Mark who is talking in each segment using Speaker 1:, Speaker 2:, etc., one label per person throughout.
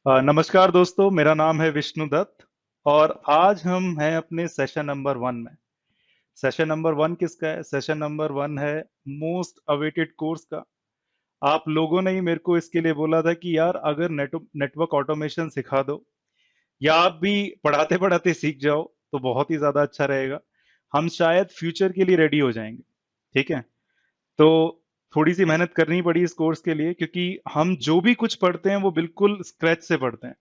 Speaker 1: नमस्कार दोस्तों, मेरा नाम है विष्णु दत्त और आज हम हैं अपने सेशन नंबर 1 में। सेशन नंबर 1 किसका है? सेशन नंबर 1 है मोस्ट अवेटेड कोर्स का। आप लोगों ने ही मेरे को इसके लिए बोला था कि यार अगर नेटवर्क ऑटोमेशन सिखा दो या आप भी पढ़ाते पढ़ाते सीख जाओ तो बहुत ही ज्यादा अच्छा रहेगा। हम शायद फ्यूचर के लिए रेडी हो जाएंगे। ठीक है, तो थोड़ी सी मेहनत करनी पड़ी इस कोर्स के लिए, क्योंकि हम जो भी कुछ पढ़ते हैं वो बिल्कुल स्क्रैच से पढ़ते हैं।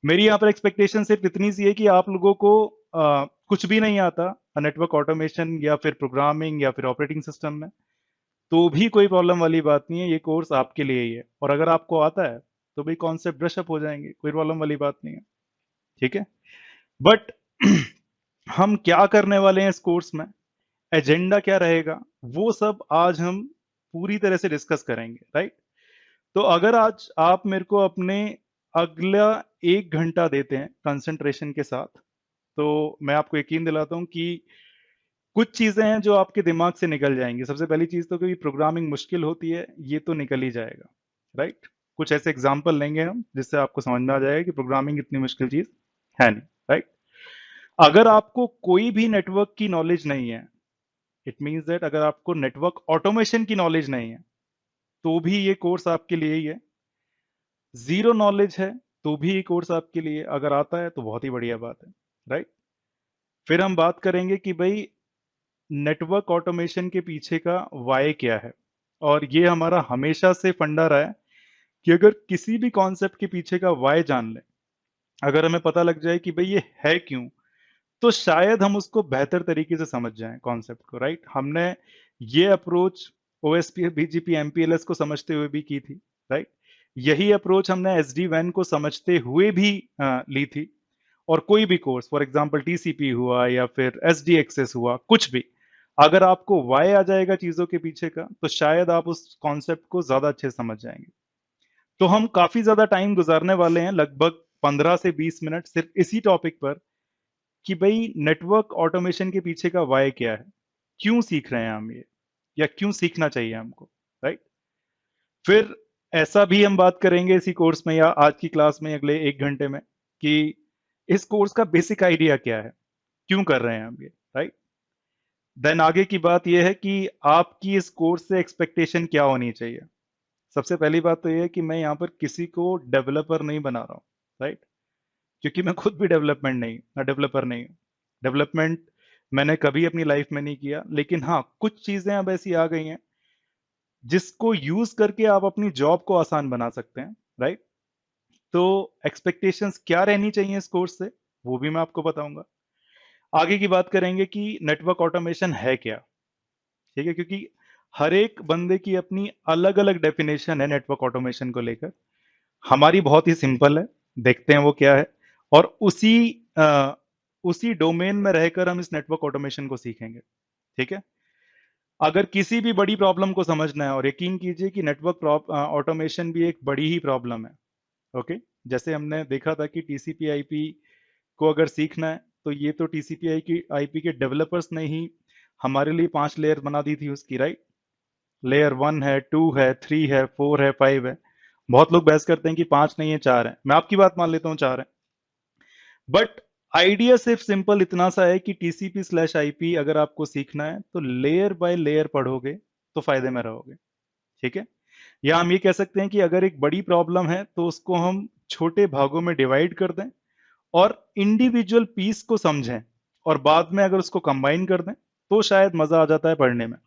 Speaker 1: मेरी यहाँ पर एक्सपेक्टेशन सिर्फ इतनी सी है कि आप लोगों को कुछ भी नहीं आता नेटवर्क ऑटोमेशन या फिर प्रोग्रामिंग या फिर ऑपरेटिंग सिस्टम में, तो भी कोई प्रॉब्लम वाली बात नहीं है। ये कोर्स आपके लिए ही है और अगर आपको आता है तो भाई कॉन्सेप्ट ब्रश अप हो जाएंगे, कोई प्रॉब्लम वाली बात नहीं है। ठीक है, बट हम क्या करने वाले हैं इस कोर्स में, एजेंडा क्या रहेगा, वो सब आज हम पूरी तरह से डिस्कस करेंगे। राइट, तो अगर आज आप मेरे को अपने अगला 1 घंटा देते हैं कंसंट्रेशन के साथ, तो मैं आपको यकीन दिलाता हूं कि कुछ चीजें हैं जो आपके दिमाग से निकल जाएंगी। सबसे पहली चीज तो कि प्रोग्रामिंग मुश्किल होती है, ये तो निकल ही जाएगा। राइट, कुछ ऐसे एग्जाम्पल लेंगे हम जिससे आपको समझ में आ जाएगा कि प्रोग्रामिंग इतनी मुश्किल चीज है नहीं। राइट, अगर आपको कोई भी नेटवर्क की नॉलेज नहीं है, इट मीन्स दैट अगर आपको नेटवर्क ऑटोमेशन की नॉलेज नहीं है, तो भी ये कोर्स आपके लिए ही है। जीरो नॉलेज है तो भी ये कोर्स आपके लिए, अगर आता है तो बहुत ही बढ़िया बात है। राइट, फिर हम बात करेंगे कि भाई नेटवर्क ऑटोमेशन के पीछे का वाई क्या है। और ये हमारा हमेशा से फंडा रहा है कि अगर किसी भी कॉन्सेप्ट के पीछे का वाई जान ले, अगर हमें पता लग जाए कि भाई ये है क्यों, तो शायद हम उसको बेहतर तरीके से समझ जाएं कॉन्सेप्ट को। राइट, हमने ये अप्रोच ओएसपी बीजीपी एमपीएलएस को समझते हुए भी की थी। राइट, यही अप्रोच हमने एसडी वैन को समझते हुए भी ली थी। और कोई भी कोर्स, फॉर एग्जांपल टीसीपी हुआ या फिर एसडी एक्सेस हुआ, कुछ भी, अगर आपको वाई आ जाएगा चीजों के पीछे का, तो शायद आप उस कॉन्सेप्ट को ज्यादा अच्छे से समझ जाएंगे। तो हम काफी ज्यादा टाइम गुजारने वाले हैं, लगभग 15 से 20 मिनट सिर्फ इसी टॉपिक पर, कि भाई नेटवर्क ऑटोमेशन के पीछे का वाई क्या है, क्यों सीख रहे हैं हम ये, या क्यों सीखना चाहिए हमको। राइट, फिर ऐसा भी हम बात करेंगे इसी कोर्स में या आज की क्लास में अगले 1 घंटे में, कि इस कोर्स का बेसिक आइडिया क्या है, क्यों कर रहे हैं हम ये। राइट, देन आगे की बात यह है कि आपकी इस कोर्स से एक्सपेक्टेशन क्या होनी चाहिए। सबसे पहली बात तो यह है कि मैं यहाँ पर किसी को डेवलपर नहीं बना रहा हूँ। राइट, क्योंकि मैं खुद भी डेवलपर नहीं हूँ। डेवलपमेंट मैंने कभी अपनी लाइफ में नहीं किया, लेकिन हाँ कुछ चीजें अब ऐसी आ गई हैं जिसको यूज करके आप अपनी जॉब को आसान बना सकते हैं। राइट, तो एक्सपेक्टेशंस क्या रहनी चाहिए इस कोर्स से, वो भी मैं आपको बताऊंगा। आगे की बात करेंगे कि नेटवर्क ऑटोमेशन है क्या। ठीक है, क्योंकि हर एक बंदे की अपनी अलग अलग डेफिनेशन है नेटवर्क ऑटोमेशन को लेकर। हमारी बहुत ही सिंपल है, देखते हैं वो क्या है, और उसी डोमेन में रहकर हम इस नेटवर्क ऑटोमेशन को सीखेंगे। ठीक है, अगर किसी भी बड़ी प्रॉब्लम को समझना है, और यकीन कीजिए कि नेटवर्क ऑटोमेशन भी एक बड़ी ही प्रॉब्लम है। ओके, जैसे हमने देखा था कि टीसीपी आईपी को अगर सीखना है, तो ये तो टीसीपी आईपी के डेवलपर्स ने ही हमारे लिए 5 लेयर बना दी थी उसकी। राइट, लेयर 1 है, 2 है, 3 है, 4 है, 5 है। बहुत लोग बहस करते हैं कि 5 नहीं है, 4 है। मैं आपकी बात मान लेता हूँ 4 है, बट आइडिया सिर्फ सिंपल इतना सा है कि टीसीपी स्लैश आईपी अगर आपको सीखना है तो लेयर बाय लेयर पढ़ोगे तो फायदे में रहोगे। ठीक है, या हम ये कह सकते हैं कि अगर एक बड़ी प्रॉब्लम है तो उसको हम छोटे भागों में डिवाइड कर दें और इंडिविजुअल पीस को समझें, और बाद में अगर उसको कंबाइन कर दें तो शायद मजा आ जाता है पढ़ने में।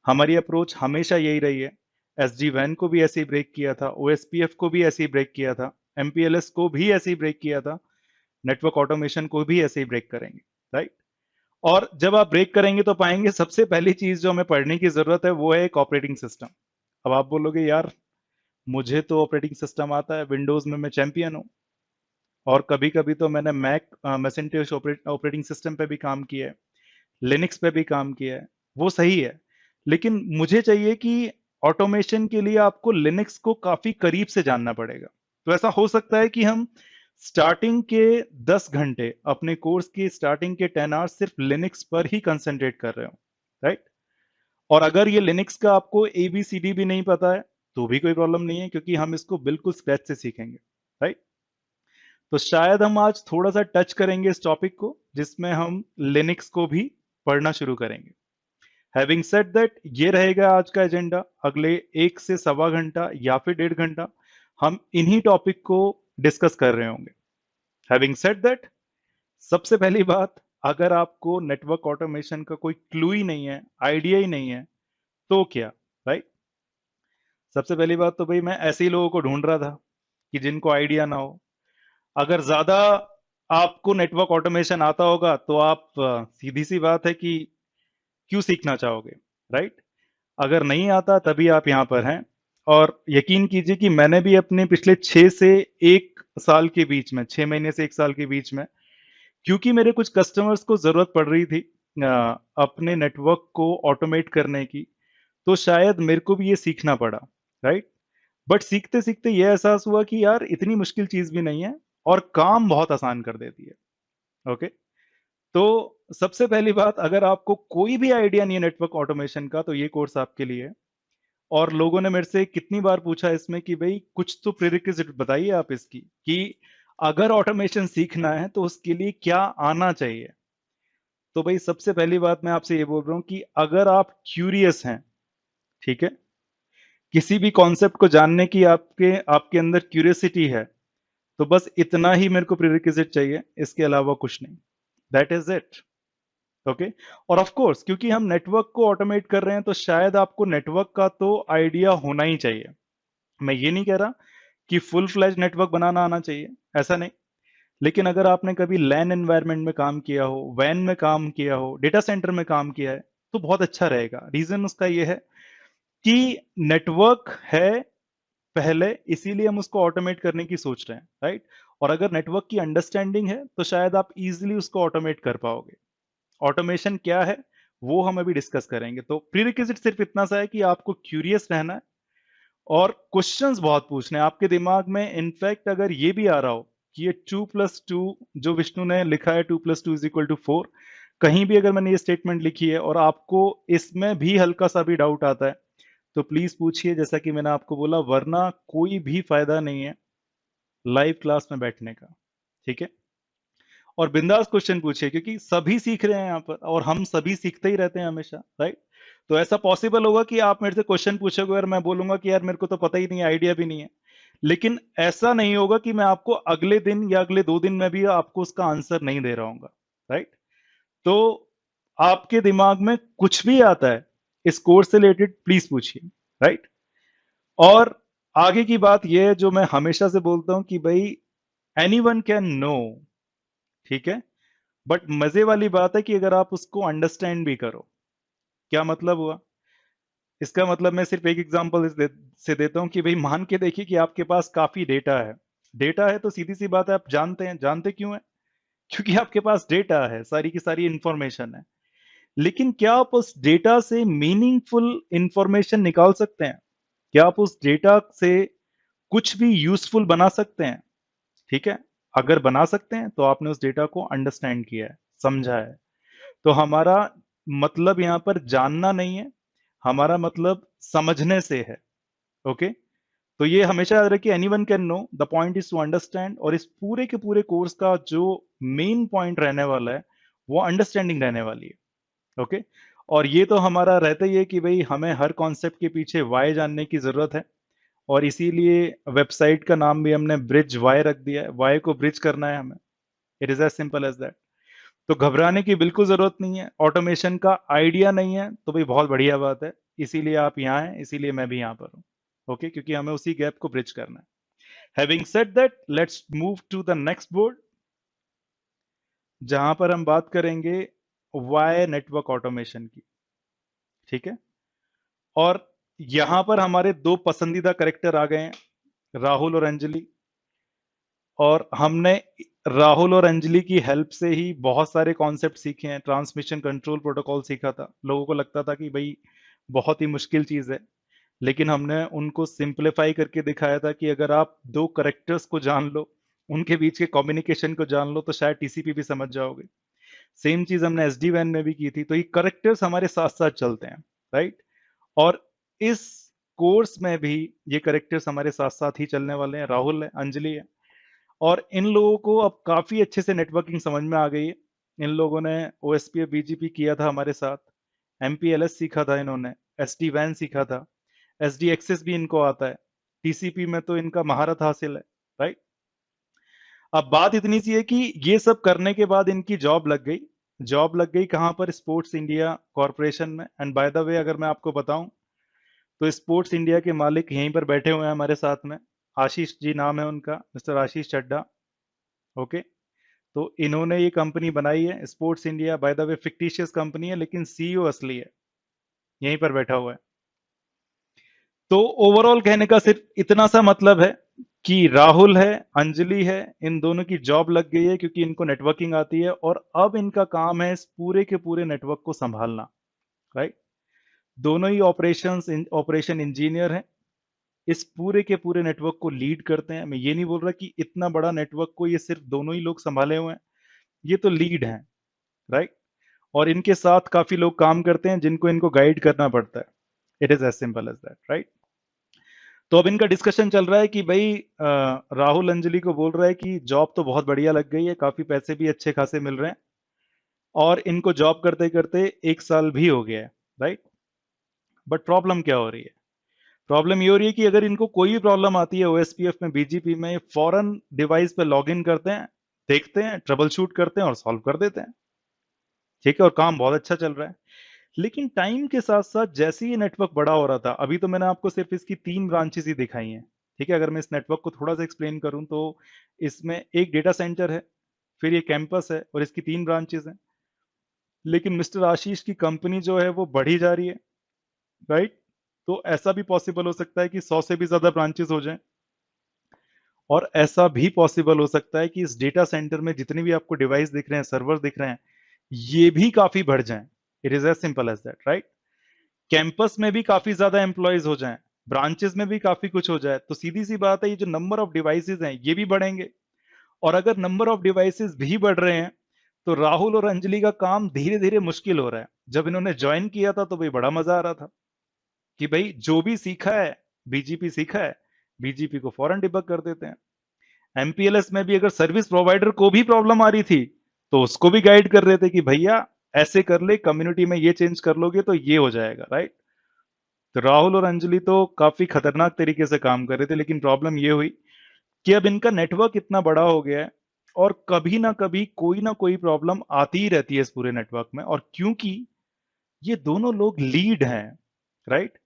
Speaker 1: हमारी अप्रोच हमेशा यही रही है। एसडी वैन को भी ऐसे ही ब्रेक किया था, ओएसपीएफ को भी ऐसे ही ब्रेक किया था, एमपीएलएस को भी ऐसे ही ब्रेक किया था, नेटवर्क ऑटोमेशन को भी ऐसे ही ब्रेक करेंगे। राइट, और जब आप ब्रेक करेंगे तो पाएंगे सबसे पहली चीज जो हमें पढ़ने की जरूरत है वो है एक ऑपरेटिंग सिस्टम। अब आप बोलोगे यार मुझे तो ऑपरेटिंग सिस्टम आता है, विंडोज में मैं चैंपियन हूँ, और कभी कभी तो मैंने मैक मैसेंटोस ऑपरेटिंग सिस्टम पे भी काम किया है, लिनक्स पे भी काम किया है। वो सही है, लेकिन मुझे चाहिए कि ऑटोमेशन के लिए आपको लिनक्स को काफी करीब से जानना पड़ेगा। तो ऐसा हो सकता है कि हम स्टार्टिंग के 10 घंटे, अपने कोर्स की स्टार्टिंग के 10 आवर्स सिर्फ लिनक्स पर ही कंसंट्रेट कर रहे हो। राइट, और अगर ये लिनक्स का आपको एबीसीडी भी नहीं पता है तो भी कोई प्रॉब्लम नहीं है, क्योंकि हम इसको बिल्कुल स्क्रैच से सीखेंगे। राइट, तो शायद हम आज थोड़ा सा टच करेंगे इस टॉपिक को, जिसमें हम लिनक्स को भी पढ़ना शुरू करेंगे। हैविंग सेड दैट, ये रहेगा आज का एजेंडा। अगले 1 से 1.25 घंटा या फिर 1.5 घंटा हम इन्हीं टॉपिक को डिस्कस कर रहे होंगे। हैविंग सेड दैट, सबसे पहली बात, अगर आपको नेटवर्क ऑटोमेशन का कोई क्लू ही नहीं है, आइडिया ही नहीं है, तो क्या, राइट? सबसे पहली बात तो भाई मैं ऐसे ही लोगों को ढूंढ रहा था कि जिनको आइडिया ना हो। अगर ज्यादा आपको नेटवर्क ऑटोमेशन आता होगा तो आप सीधी सी बात है कि क्यों सीखना चाहोगे, राइट? अगर नहीं आता तभी आप यहां पर हैं। और यकीन कीजिए कि मैंने भी अपने पिछले 6 से 1 साल के बीच में, 6 महीने से 1 साल के बीच में, क्योंकि मेरे कुछ कस्टमर्स को जरूरत पड़ रही थी अपने नेटवर्क को ऑटोमेट करने की, तो शायद मेरे को भी ये सीखना पड़ा, राइट? बट सीखते सीखते ये एहसास हुआ कि यार इतनी मुश्किल चीज भी नहीं है, और काम बहुत आसान कर देती है। ओके, तो सबसे पहली बात, अगर आपको कोई भी आइडिया नहीं है नेटवर्क ऑटोमेशन का, तो ये कोर्स आपके लिए है। और लोगों ने मेरे से कितनी बार पूछा इसमें कि भाई कुछ तो प्रीरिक्विजिट बताइए आप इसकी, कि अगर ऑटोमेशन सीखना है तो उसके लिए क्या आना चाहिए। तो भाई सबसे पहली बात मैं आपसे ये बोल रहा हूं कि अगर आप क्यूरियस हैं, ठीक है, किसी भी कॉन्सेप्ट को जानने की आपके आपके अंदर क्यूरियोसिटी है, तो बस इतना ही मेरे को प्रीरिक्विजिट चाहिए, इसके अलावा कुछ नहीं। That is it. ओके। और ऑफ कोर्स क्योंकि हम नेटवर्क को ऑटोमेट कर रहे हैं, तो शायद आपको नेटवर्क का तो आइडिया होना ही चाहिए। मैं ये नहीं कह रहा कि फुल फ्लैज नेटवर्क बनाना आना चाहिए, ऐसा नहीं। लेकिन अगर आपने कभी लैन एनवायरनमेंट में काम किया हो, वैन में काम किया हो, डेटा सेंटर में काम किया है, तो बहुत अच्छा रहेगा। रीजन उसका ये है कि नेटवर्क है पहले, इसीलिए हम उसको ऑटोमेट करने की सोच रहे हैं, राइट? और अगर नेटवर्क की अंडरस्टैंडिंग है तो शायद आप इजीली उसको ऑटोमेट कर पाओगे। ऑटोमेशन क्या है वो हम अभी डिस्कस करेंगे। तो प्रीरिक्विजिट सिर्फ इतना सा है कि आपको क्यूरियस रहना है और क्वेश्चंस बहुत पूछने हैं आपके दिमाग में। इनफैक्ट अगर ये भी आ रहा हो कि ये 2+2 जो विष्णु ने लिखा है, 2+2 = 4, कहीं भी अगर मैंने ये स्टेटमेंट लिखी है और आपको इसमें भी हल्का सा भी डाउट आता है, तो प्लीज पूछिए, जैसा कि मैंने आपको बोला, वरना कोई भी फायदा नहीं है लाइव क्लास में बैठने का। ठीक है? और बिंदास क्वेश्चन पूछिए, क्योंकि सभी सीख रहे हैं यहाँ पर और हम सभी सीखते ही रहते हैं हमेशा, राइट? तो ऐसा पॉसिबल होगा कि आप मेरे से क्वेश्चन पूछोगे और मैं बोलूंगा कि यार मेरे को तो पता ही नहीं, आइडिया भी नहीं है। लेकिन ऐसा नहीं होगा कि मैं आपको अगले दिन या अगले 2 दिन में भी आपको उसका आंसर नहीं दे रहा हूँ, राइट? तो आपके दिमाग में कुछ भी आता है इस कोर्स से रिलेटेड, प्लीज पूछिए, राइट? और आगे की बात यह है जो मैं हमेशा से बोलता हूं कि भाई एनी वन कैन नो, ठीक है, बट मजे वाली बात है कि अगर आप उसको अंडरस्टैंड भी करो। क्या मतलब हुआ इसका? मतलब मैं सिर्फ एक एग्जांपल से देता हूं कि भाई मान के देखिए कि आपके पास काफी डेटा है। डेटा है तो सीधी सी बात है, आप जानते हैं, जानते क्यों है? क्योंकि आपके पास डेटा है, सारी की सारी इंफॉर्मेशन है। लेकिन क्या आप उस डेटा से मीनिंगफुल इंफॉर्मेशन निकाल सकते हैं? क्या आप उस डेटा से कुछ भी यूजफुल बना सकते हैं? ठीक है, अगर बना सकते हैं तो आपने उस डेटा को अंडरस्टैंड किया है, समझा है। तो हमारा मतलब यहां पर जानना नहीं है, हमारा मतलब समझने से है। ओके, तो ये हमेशा याद रखिए, anyone can know, the point is to understand. और इस पूरे के पूरे कोर्स का जो मेन पॉइंट रहने वाला है वो अंडरस्टैंडिंग रहने वाली है। ओके, और ये तो हमारा रहता ही है कि भाई हमें हर कॉन्सेप्ट के पीछे वाई जानने की जरूरत है। और इसीलिए वेबसाइट का नाम भी हमने ब्रिज वाई रख दिया है, वाई को ब्रिज करना है हमें। It is as simple as that. तो घबराने की बिल्कुल जरूरत नहीं है। ऑटोमेशन का आइडिया नहीं है तो भाई बहुत बढ़िया बात है, इसीलिए आप यहाँ हैं, इसीलिए मैं भी यहाँ पर हूँ। ओके, क्योंकि हमें उसी गैप को ब्रिज करना है। Having said that, let's move to the next board, जहां पर हम बात करेंगे वाई नेटवर्क ऑटोमेशन की। ठीक है, और यहां पर हमारे दो पसंदीदा करेक्टर आ गए हैं, राहुल और अंजलि। और हमने राहुल और अंजलि की हेल्प से ही बहुत सारे कॉन्सेप्ट सीखे हैं। ट्रांसमिशन कंट्रोल प्रोटोकॉल सीखा था, लोगों को लगता था कि भाई बहुत ही मुश्किल चीज है, लेकिन हमने उनको सिंप्लीफाई करके दिखाया था कि अगर आप दो करेक्टर्स को जान लो, उनके बीच के कम्युनिकेशन को जान लो, तो शायद टीसीपी भी समझ जाओगे। सेम चीज हमने एसडी वैन में भी की थी। तो ये करेक्टर्स हमारे साथ साथ चलते हैं, राइट? और इस कोर्स में भी ये करेक्टर्स हमारे साथ साथ ही चलने वाले हैं। राहुल है, अंजलि है, और इन लोगों को अब काफी अच्छे से नेटवर्किंग समझ में आ गई है। इन लोगों ने ओएसपी बीजीपी किया था हमारे साथ, एमपीएलएस सीखा था इन्होंने, एसडी वैन सीखा था, एसडी एक्सेस भी इनको आता है, टीसीपी में तो इनका महारत हासिल है, राइट। अब बात इतनी सी है कि ये सब करने के बाद इनकी जॉब लग गई। जॉब लग गई कहाँ पर? स्पोर्ट्स इंडिया कॉरपोरेशन में। एंड बाय द वे अगर मैं आपको बताऊं तो स्पोर्ट्स इंडिया के मालिक यहीं पर बैठे हुए हैं हमारे साथ में। आशीष जी नाम है उनका, मिस्टर आशीष चड्डा। ओके। तो इन्होंने ये कंपनी बनाई है sports India. By the way fictitious company है लेकिन सीईओ असली है, यहीं पर बैठा हुआ है। तो ओवरऑल कहने का सिर्फ इतना सा मतलब है कि राहुल है, अंजलि है, इन दोनों की जॉब लग गई है क्योंकि इनको नेटवर्किंग आती है और अब इनका काम है इस पूरे के पूरे नेटवर्क को संभालना, राइट। दोनों ही ऑपरेशन इंजीनियर हैं, इस पूरे के पूरे नेटवर्क को लीड करते हैं। मैं ये नहीं बोल रहा कि इतना बड़ा नेटवर्क को ये सिर्फ दोनों ही लोग संभाले हुए हैं, ये तो लीड हैं, राइट। और इनके साथ काफी लोग काम करते हैं जिनको इनको गाइड करना पड़ता है। It is as simple as that, right. तो अब इनका डिस्कशन चल रहा है कि भाई राहुल अंजलि को बोल रहा है कि जॉब तो बहुत बढ़िया लग गई है, काफी पैसे भी अच्छे खासे मिल रहे हैं और इनको जॉब करते करते 1 साल भी हो गया है, राइट। बट प्रॉब्लम क्या हो रही है? प्रॉब्लम ये हो रही है कि अगर इनको कोई भी प्रॉब्लम आती है ओएसपीएफ में, बीजीपी में, फॉरन डिवाइस पे लॉग इन करते हैं, देखते हैं, ट्रबल शूट करते हैं और सॉल्व कर देते हैं, ठीक है, और काम बहुत अच्छा चल रहा है। लेकिन टाइम के साथ साथ जैसे ही नेटवर्क बड़ा हो रहा था, अभी तो मैंने आपको सिर्फ इसकी 3 ब्रांचेस ही दिखाई हैं, ठीक है। अगर मैं इस नेटवर्क को थोड़ा सा एक्सप्लेन करूं तो इसमें एक डेटा सेंटर है, फिर ये कैंपस है और इसकी 3 ब्रांचेस हैं। लेकिन मिस्टर आशीष की कंपनी जो है वो बढ़ी जा रही है, राइट। तो ऐसा भी पॉसिबल हो सकता है कि 100 से भी ज्यादा ब्रांचेस हो जाएं, और ऐसा भी पॉसिबल हो सकता है कि इस डेटा सेंटर में जितने भी आपको डिवाइस दिख रहे हैं, सर्वर दिख रहे हैं, ये भी काफी बढ़ जाएं। It is as simple as that, right. Campus में भी काफी ज्यादा एम्प्लॉयज हो जाएं, ब्रांचेस में भी काफी कुछ हो जाए, तो सीधी सी बात है ये जो नंबर ऑफ डिवाइसेस हैं ये भी बढ़ेंगे। और अगर नंबर ऑफ डिवाइसेस भी बढ़ रहे हैं तो राहुल और अंजलि का काम धीरे धीरे मुश्किल हो रहा है। जब इन्होंने ज्वाइन किया था तो भाई बड़ा मजा आ रहा था कि भाई जो भी सीखा है, बीजीपी सीखा है, बीजीपी को फौरन डिबग कर देते हैं। एमपीएलएस में भी अगर सर्विस प्रोवाइडर को भी प्रॉब्लम आ रही थी तो उसको भी गाइड कर रहे थे कि भैया ऐसे कर ले, कम्युनिटी में ये चेंज कर लोगे तो ये हो जाएगा, राइट। तो राहुल और अंजलि तो काफी खतरनाक तरीके से काम कर रहे थे, लेकिन प्रॉब्लम ये हुई कि अब इनका नेटवर्क इतना बड़ा हो गया है और कभी ना कोई प्रॉब्लम आती ही रहती है इस पूरे नेटवर्क में। और क्योंकि ये दोनों लोग लीड हैं, राइट,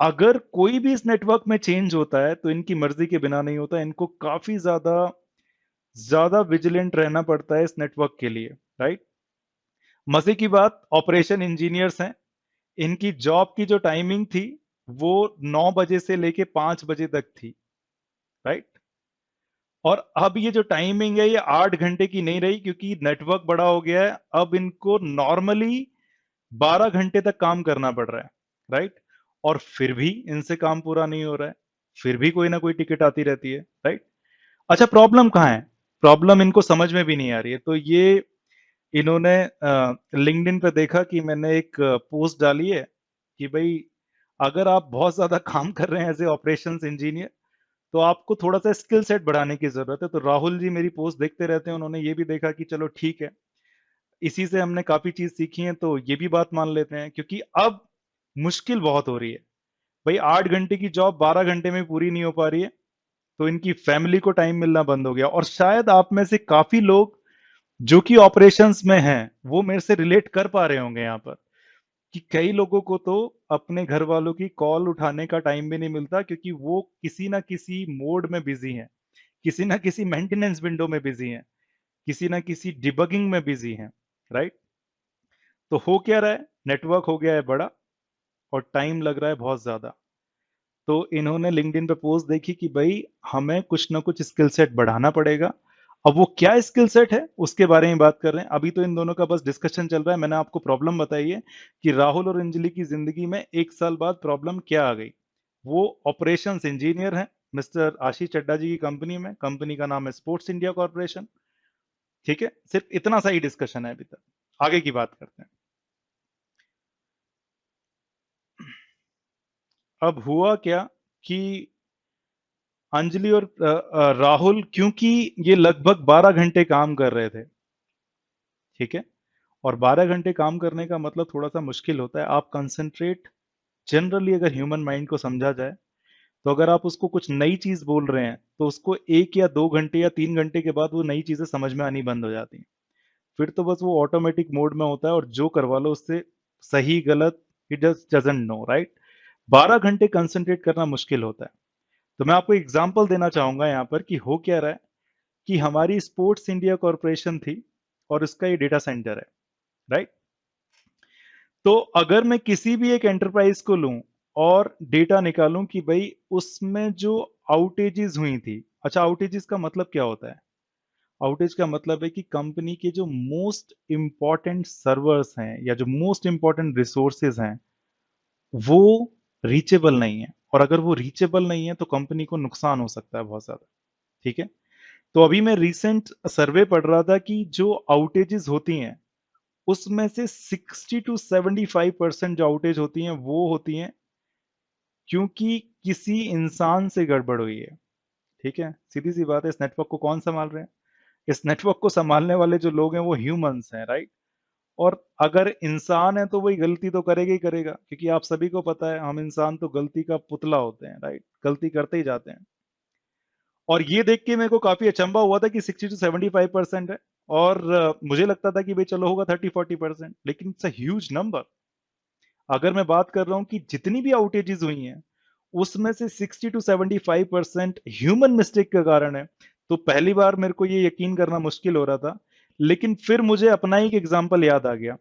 Speaker 1: अगर कोई भी इस नेटवर्क में चेंज होता है तो इनकी मर्जी के बिना नहीं होता, इनको काफी ज्यादा ज्यादा विजिलेंट रहना पड़ता है इस नेटवर्क के लिए, राइट। मजे की बात, ऑपरेशन इंजीनियर्स हैं, इनकी जॉब की जो टाइमिंग थी वो 9 बजे से लेके 5 बजे तक थी, राइट। और अब ये जो टाइमिंग है ये 8 घंटे की नहीं रही क्योंकि नेटवर्क बड़ा हो गया है। अब इनको नॉर्मली 12 घंटे तक काम करना पड़ रहा है, राइट। और फिर भी इनसे काम पूरा नहीं हो रहा है, फिर भी कोई ना कोई टिकट आती रहती है, राइट। अच्छा, प्रॉब्लम कहाँ है? प्रॉब्लम इनको समझ में भी नहीं आ रही है। तो ये इन्होंने लिंक्डइन पे देखा कि मैंने एक पोस्ट डाली है कि भाई अगर आप बहुत ज्यादा काम कर रहे हैं एज ए ऑपरेशंस इंजीनियर तो आपको थोड़ा सा स्किल सेट बढ़ाने की जरूरत है। तो राहुल जी मेरी पोस्ट देखते रहते हैं, उन्होंने ये भी देखा कि चलो ठीक है, इसी से हमने काफी चीज सीखी है तो ये भी बात मान लेते हैं, क्योंकि अब मुश्किल बहुत हो रही है। भाई 8 घंटे की जॉब 12 घंटे में पूरी नहीं हो पा रही है, तो इनकी फैमिली को टाइम मिलना बंद हो गया। और शायद आप में से काफी लोग जो कि ऑपरेशंस में हैं वो मेरे से रिलेट कर पा रहे होंगे यहाँ पर, कि कई लोगों को तो अपने घर वालों की कॉल उठाने का टाइम भी नहीं मिलता क्योंकि वो किसी ना किसी मोड में बिजी हैं, किसी ना किसी मेंटेनेंस विंडो में बिजी हैं, किसी ना किसी डिबगिंग में बिजी हैं, राइट। तो हो क्या रहा है, नेटवर्क हो गया है बड़ा और टाइम लग रहा है बहुत ज्यादा। तो इन्होंने लिंक्डइन पे पोस्ट देखी कि भाई हमें कुछ ना कुछ स्किल सेट बढ़ाना पड़ेगा। अब वो क्या स्किल सेट है उसके बारे में बात कर रहे हैं। अभी तो इन दोनों का बस डिस्कशन चल रहा है। मैंने आपको प्रॉब्लम बताई है कि राहुल और अंजलि की जिंदगी में 1 साल बाद प्रॉब्लम क्या आ गई। वो ऑपरेशंस इंजीनियर हैं मिस्टर आशीष चड्डा जी की कंपनी में, कंपनी का नाम है स्पोर्ट्स इंडिया कॉर्पोरेशन, ठीक है। सिर्फ इतना सा ही डिस्कशन है अभी तक, आगे की बात करते हैं। अब हुआ क्या कि अंजलि और राहुल, क्योंकि ये लगभग 12 घंटे काम कर रहे थे, ठीक है। और 12 घंटे काम करने का मतलब थोड़ा सा मुश्किल होता है। आप कंसंट्रेट, जनरली अगर ह्यूमन माइंड को समझा जाए, तो अगर आप उसको कुछ नई चीज बोल रहे हैं तो उसको 1 या 2 घंटे या 3 घंटे के बाद वो नई चीजें समझ में आनी बंद हो जाती हैं। फिर तो बस वो ऑटोमेटिक मोड में होता है और जो करवा लो उससे, सही गलत, it just doesn't know, right. 12 घंटे कंसंट्रेट करना मुश्किल होता है। तो मैं आपको एग्जांपल देना चाहूंगा यहाँ पर कि हो क्या रहा है, कि हमारी स्पोर्ट्स इंडिया कॉरपोरेशन थी और उसका ये डेटा सेंटर है, राइट। तो अगर मैं किसी भी एक एंटरप्राइज को लूं और डेटा निकालूं कि भाई उसमें जो आउटेजेस हुई थी, अच्छा आउटेजेस का मतलब क्या होता है? आउटेज का मतलब है कि कंपनी के जो मोस्ट इंपॉर्टेंट सर्वर्स हैं या जो मोस्ट इंपॉर्टेंट रिसोर्सेज हैं वो रीचेबल नहीं है, और अगर वो रीचेबल नहीं है तो कंपनी को नुकसान हो सकता है बहुत ज्यादा, ठीक है। तो अभी मैं रिसेंट सर्वे पढ़ रहा था कि जो आउटेजेस होती हैं उसमें से 60 to 75% जो आउटेज होती हैं वो होती हैं क्योंकि किसी इंसान से गड़बड़ हुई है, ठीक है। सीधी सी बात है, इस नेटवर्क को कौन संभाल रहे हैं? इस नेटवर्क को संभालने वाले जो लोग हैं वो ह्यूमंस हैं, राइट। और अगर इंसान है तो वही गलती तो करेगा ही करेगा, क्योंकि आप सभी को पता है हम इंसान तो गलती का पुतला होते हैं, राइट, गलती करते ही जाते हैं। और ये देख के मेरे को काफी अचंभा हुआ था कि 60 to 75% है। और मुझे लगता था कि भाई चलो होगा 30-40%, लेकिन इट्स अ ह्यूज नंबर। अगर मैं बात कर रहा हूं कि जितनी भी आउटेजेस हुई हैं उसमें से 60 to 75% ह्यूमन मिस्टेक के कारण है, तो पहली बार मेरे को ये यकीन करना मुश्किल हो रहा था। लेकिन फिर मुझे अपना ही एक एग्जाम्पल याद आ गया।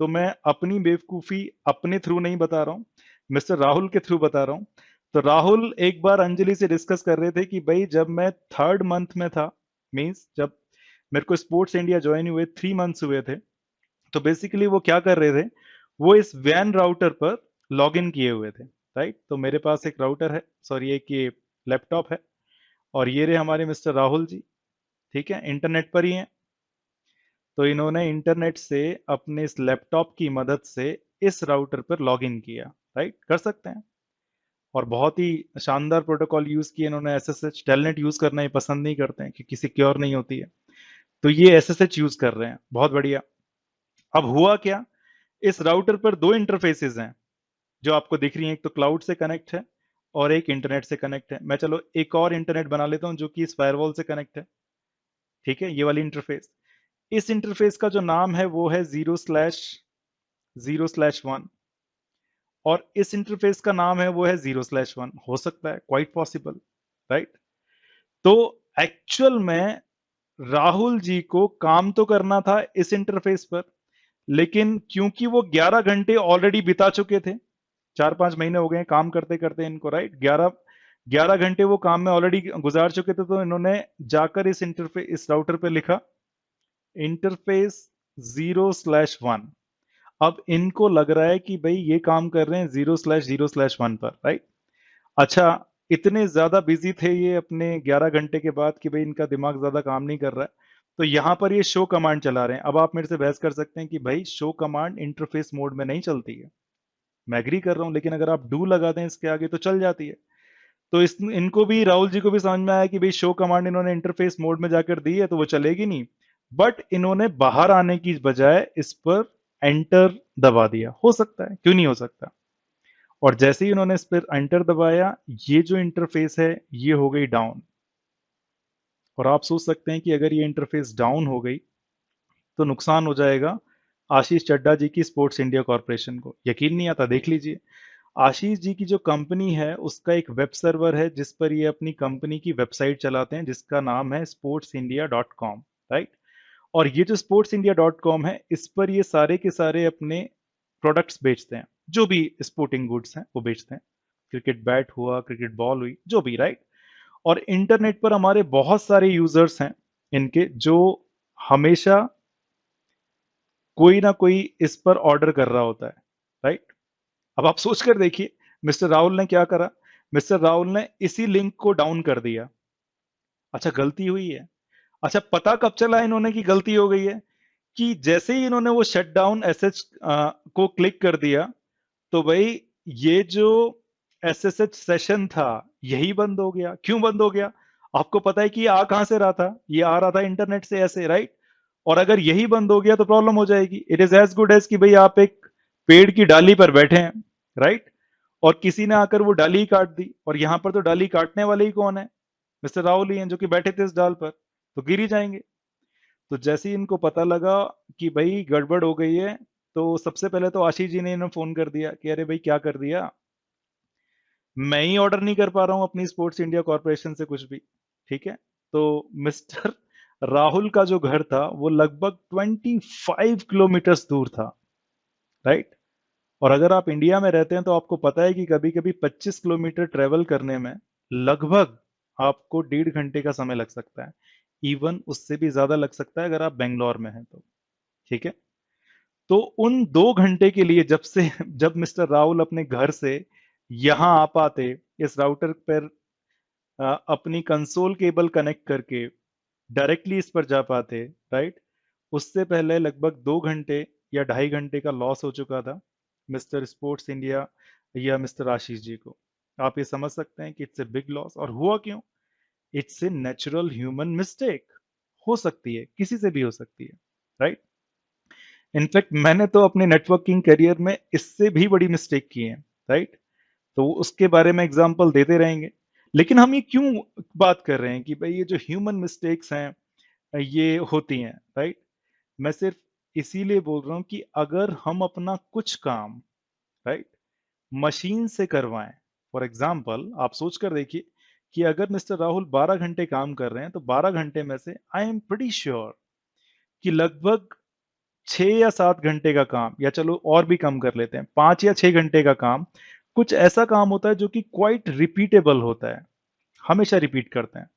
Speaker 1: तो मैं अपनी बेवकूफी अपने थ्रू नहीं बता रहा हूँ, मिस्टर राहुल के थ्रू बता रहा हूँ। तो राहुल एक बार अंजलि से डिस्कस कर रहे थे कि भाई जब मैं 3rd मंथ में था, मीन्स जब मेरे को स्पोर्ट्स इंडिया ज्वाइन हुए 3 मंथ्स हुए थे, तो बेसिकली वो क्या कर रहे थे, वो इस वैन राउटर पर लॉग इन किए हुए थे, राइट। तो मेरे पास एक राउटर है, सॉरी एक ये लैपटॉप है, और ये रहे हमारे मिस्टर राहुल जी, ठीक है, इंटरनेट पर ही हैं। तो इन्होंने इंटरनेट से अपने इस लैपटॉप की मदद से इस राउटर पर लॉग इन किया, राइट, कर सकते हैं। और बहुत ही शानदार प्रोटोकॉल यूज किए इन्होंने। एसएसएच टेलनेट यूज करना ही पसंद नहीं करते हैं क्योंकि सिक्योर नहीं होती है, तो ये एसएसएच यूज कर रहे हैं, बहुत बढ़िया। अब हुआ क्या, इस राउटर पर दो इंटरफेसेस हैं जो आपको दिख रही हैं, एक तो क्लाउड से कनेक्ट है और एक इंटरनेट से कनेक्ट है। मैं चलो एक और इंटरनेट बना लेता हूं जो कि इस फायरवॉल से कनेक्ट है, ठीक है, ये वाली इंटरफेस। इस इंटरफेस का जो नाम है वो है 0/0/1, और इस इंटरफेस का नाम है वो है 0/1। हो सकता है, क्वाइट पॉसिबल, राइट। तो एक्चुअल में राहुल जी को काम तो करना था इस इंटरफेस पर, लेकिन क्योंकि वो 11 घंटे ऑलरेडी बिता चुके थे, 4-5 महीने हो गए काम करते करते इनको, राइट, 11 11 घंटे वो काम में ऑलरेडी गुजार चुके थे, तो इन्होंने जाकर इस राउटर पे लिखा इंटरफेस 0/1। अब इनको लग रहा है कि भाई ये काम कर रहे हैं 0/0/1 पर, राइट। अच्छा, इतने ज्यादा बिजी थे ये अपने 11 घंटे के बाद कि भाई इनका दिमाग ज्यादा काम नहीं कर रहा है, तो यहां पर ये शो कमांड चला रहे हैं। अब आप मेरे से बहस कर सकते हैं कि भाई शो कमांड इंटरफेस मोड में नहीं चलती है, मैं एग्री कर रहा हूं, लेकिन अगर आप डू लगा दें इसके आगे तो चल जाती है। तो इनको भी, राहुल जी को भी समझ में आया कि भाई शो कमांड इन्होंने इंटरफेस मोड में जाकर दी है तो वो चलेगी नहीं, बट इन्होंने बाहर आने की बजाय इस पर एंटर दबा दिया। हो सकता है, क्यों नहीं हो सकता। और जैसे ही उन्होंने इस पर एंटर दबाया, ये जो इंटरफेस है ये हो गई डाउन। और आप सोच सकते हैं कि अगर ये इंटरफेस डाउन हो गई तो नुकसान हो जाएगा आशीष चड्डा जी की स्पोर्ट्स इंडिया कॉरपोरेशन को। यकीन नहीं आता, देख लीजिए, आशीष जी की जो कंपनी है उसका एक वेब सर्वर है जिस पर ये अपनी कंपनी की वेबसाइट चलाते हैं जिसका नाम है sportsindia.com, राइट। और ये जो sportsindia.com है इस पर ये सारे के सारे अपने प्रोडक्ट्स बेचते हैं, जो भी स्पोर्टिंग गुड्स हैं वो बेचते हैं, क्रिकेट बैट हुआ, क्रिकेट बॉल हुई, जो भी, राइट। और इंटरनेट पर हमारे बहुत सारे यूजर्स हैं इनके, जो हमेशा कोई ना कोई इस पर ऑर्डर कर रहा होता है, राइट। अब आप सोच कर देखिए, मिस्टर राहुल ने क्या करा, मिस्टर राहुल ने इसी लिंक को डाउन कर दिया। अच्छा, गलती हुई है। अच्छा, पता कब चला इन्होंने कि गलती हो गई है, कि जैसे ही इन्होंने वो शट डाउन एसएच को क्लिक कर दिया, तो भाई ये जो एसएसएच सेशन था यही बंद हो गया। क्यों बंद हो गया? आपको पता है कि ये आ कहां से रहा था? ये आ रहा था इंटरनेट से, ऐसे, राइट? और अगर यही बंद हो गया तो प्रॉब्लम हो जाएगी। It is as good as कि भाई आप एक पेड़ की डाली पर बैठे हैं, राइट, और किसी ने आकर वो डाली ही काट दी, और यहां पर तो डाली काटने वाले ही कौन है? मिस्टर राहुल ही हैं, जो कि बैठे थे इस डाल पर, तो गिर ही जाएंगे। तो जैसे ही इनको पता लगा कि भाई गड़बड़ हो गई है, तो सबसे पहले तो आशीष जी ने इन्हें फोन कर दिया कि अरे भाई क्या कर दिया, मैं ही ऑर्डर नहीं कर पा रहा हूं अपनी स्पोर्ट्स इंडिया कॉरपोरेशन से कुछ भी। ठीक है, तो मिस्टर राहुल का जो घर था वो लगभग 25 किलोमीटर दूर था, राइट? और अगर आप इंडिया में रहते हैं तो आपको पता है कि कभी कभी 25 किलोमीटर ट्रेवल करने में लगभग आपको 1.5 घंटे का समय लग सकता है। इवन उससे भी ज्यादा लग सकता है अगर आप बेंगलोर में हैं तो। ठीक है, तो उन 2 घंटे के लिए जब मिस्टर राहुल अपने घर से यहां आ पाते, इस राउटर पर अपनी कंसोल केबल कनेक्ट करके डायरेक्टली इस पर जा पाते, राइट, उससे पहले लगभग 2 घंटे या 2.5 घंटे का लॉस हो चुका था मिस्टर स्पोर्ट्स इंडिया या मिस्टर आशीष जी को। आप ये समझ सकते हैं कि इट्स ए बिग लॉस। और हुआ क्यों? It's a natural human mistake. हो सकती है, किसी से भी हो सकती है, राइट? इनफैक्ट मैंने तो अपने नेटवर्किंग करियर में इससे भी बड़ी मिस्टेक की है, राइट? तो उसके बारे में एग्जांपल देते रहेंगे। लेकिन हम ये क्यों बात कर रहे हैं कि भाई ये जो ह्यूमन मिस्टेक्स हैं ये होती हैं, राइट? मैं सिर्फ इसीलिए बोल रहा हूं कि अगर हम अपना कुछ काम, राइट, मशीन से करवाएं, फॉर एग्जाम्पल आप सोच कर देखिए कि अगर मिस्टर राहुल 12 घंटे काम कर रहे हैं तो 12 घंटे में से आई एम प्रीटी श्योर कि लगभग 6 या 7 घंटे का काम, या चलो और भी कम कर लेते हैं, 5 या 6 घंटे का काम, कुछ ऐसा काम होता है जो कि क्वाइट रिपीटेबल होता है, हमेशा रिपीट करते हैं।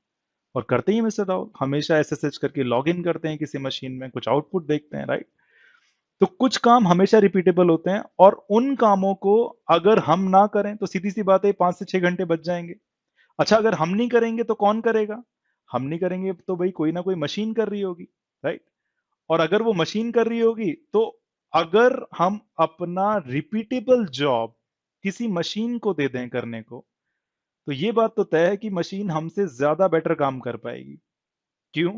Speaker 1: और करते ही मिस्टर राहुल हमेशा एसएसएच करके लॉग इन करते हैं किसी मशीन में, कुछ आउटपुट देखते हैं, राइट? तो कुछ काम हमेशा रिपीटेबल होते हैं, और उन कामों को अगर हम ना करें तो सीधी सी बात है 5 से 6 घंटे बच जाएंगे। अच्छा, अगर हम नहीं करेंगे तो कौन करेगा? हम नहीं करेंगे तो भाई कोई ना कोई मशीन कर रही होगी, राइट? और अगर वो मशीन कर रही होगी तो अगर हम अपना रिपीटेबल जॉब किसी मशीन को दे दें करने को, तो ये बात तो तय है कि मशीन हमसे ज्यादा बेटर काम कर पाएगी। क्यों?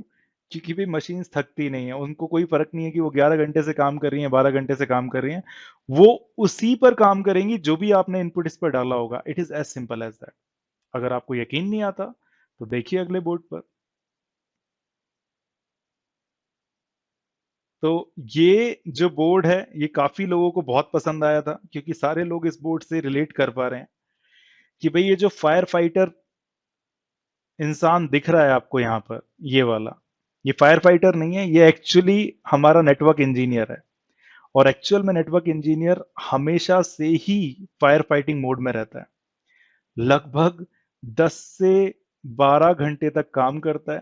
Speaker 1: क्योंकि भी मशीन थकती नहीं है, उनको कोई फर्क नहीं है कि वो 11 घंटे से काम कर रही हैं, 12 घंटे से काम कर रही हैं, वो उसी पर काम करेंगी जो भी आपने इनपुट इस पर डाला होगा। It is as simple as that. अगर आपको यकीन नहीं आता तो देखिए अगले बोर्ड पर। तो ये जो बोर्ड है ये काफी लोगों को बहुत पसंद आया था, क्योंकि सारे लोग इस बोर्ड से रिलेट कर पा रहे हैं कि भाई ये जो फायर फाइटर इंसान दिख रहा है आपको यहाँ पर, ये वाला, ये फायर फाइटर नहीं है, ये एक्चुअली हमारा नेटवर्क इंजीनियर है। और एक्चुअल में नेटवर्क इंजीनियर हमेशा से ही फायर फाइटिंग मोड में रहता है। लगभग 10 से 12 घंटे तक काम करता है,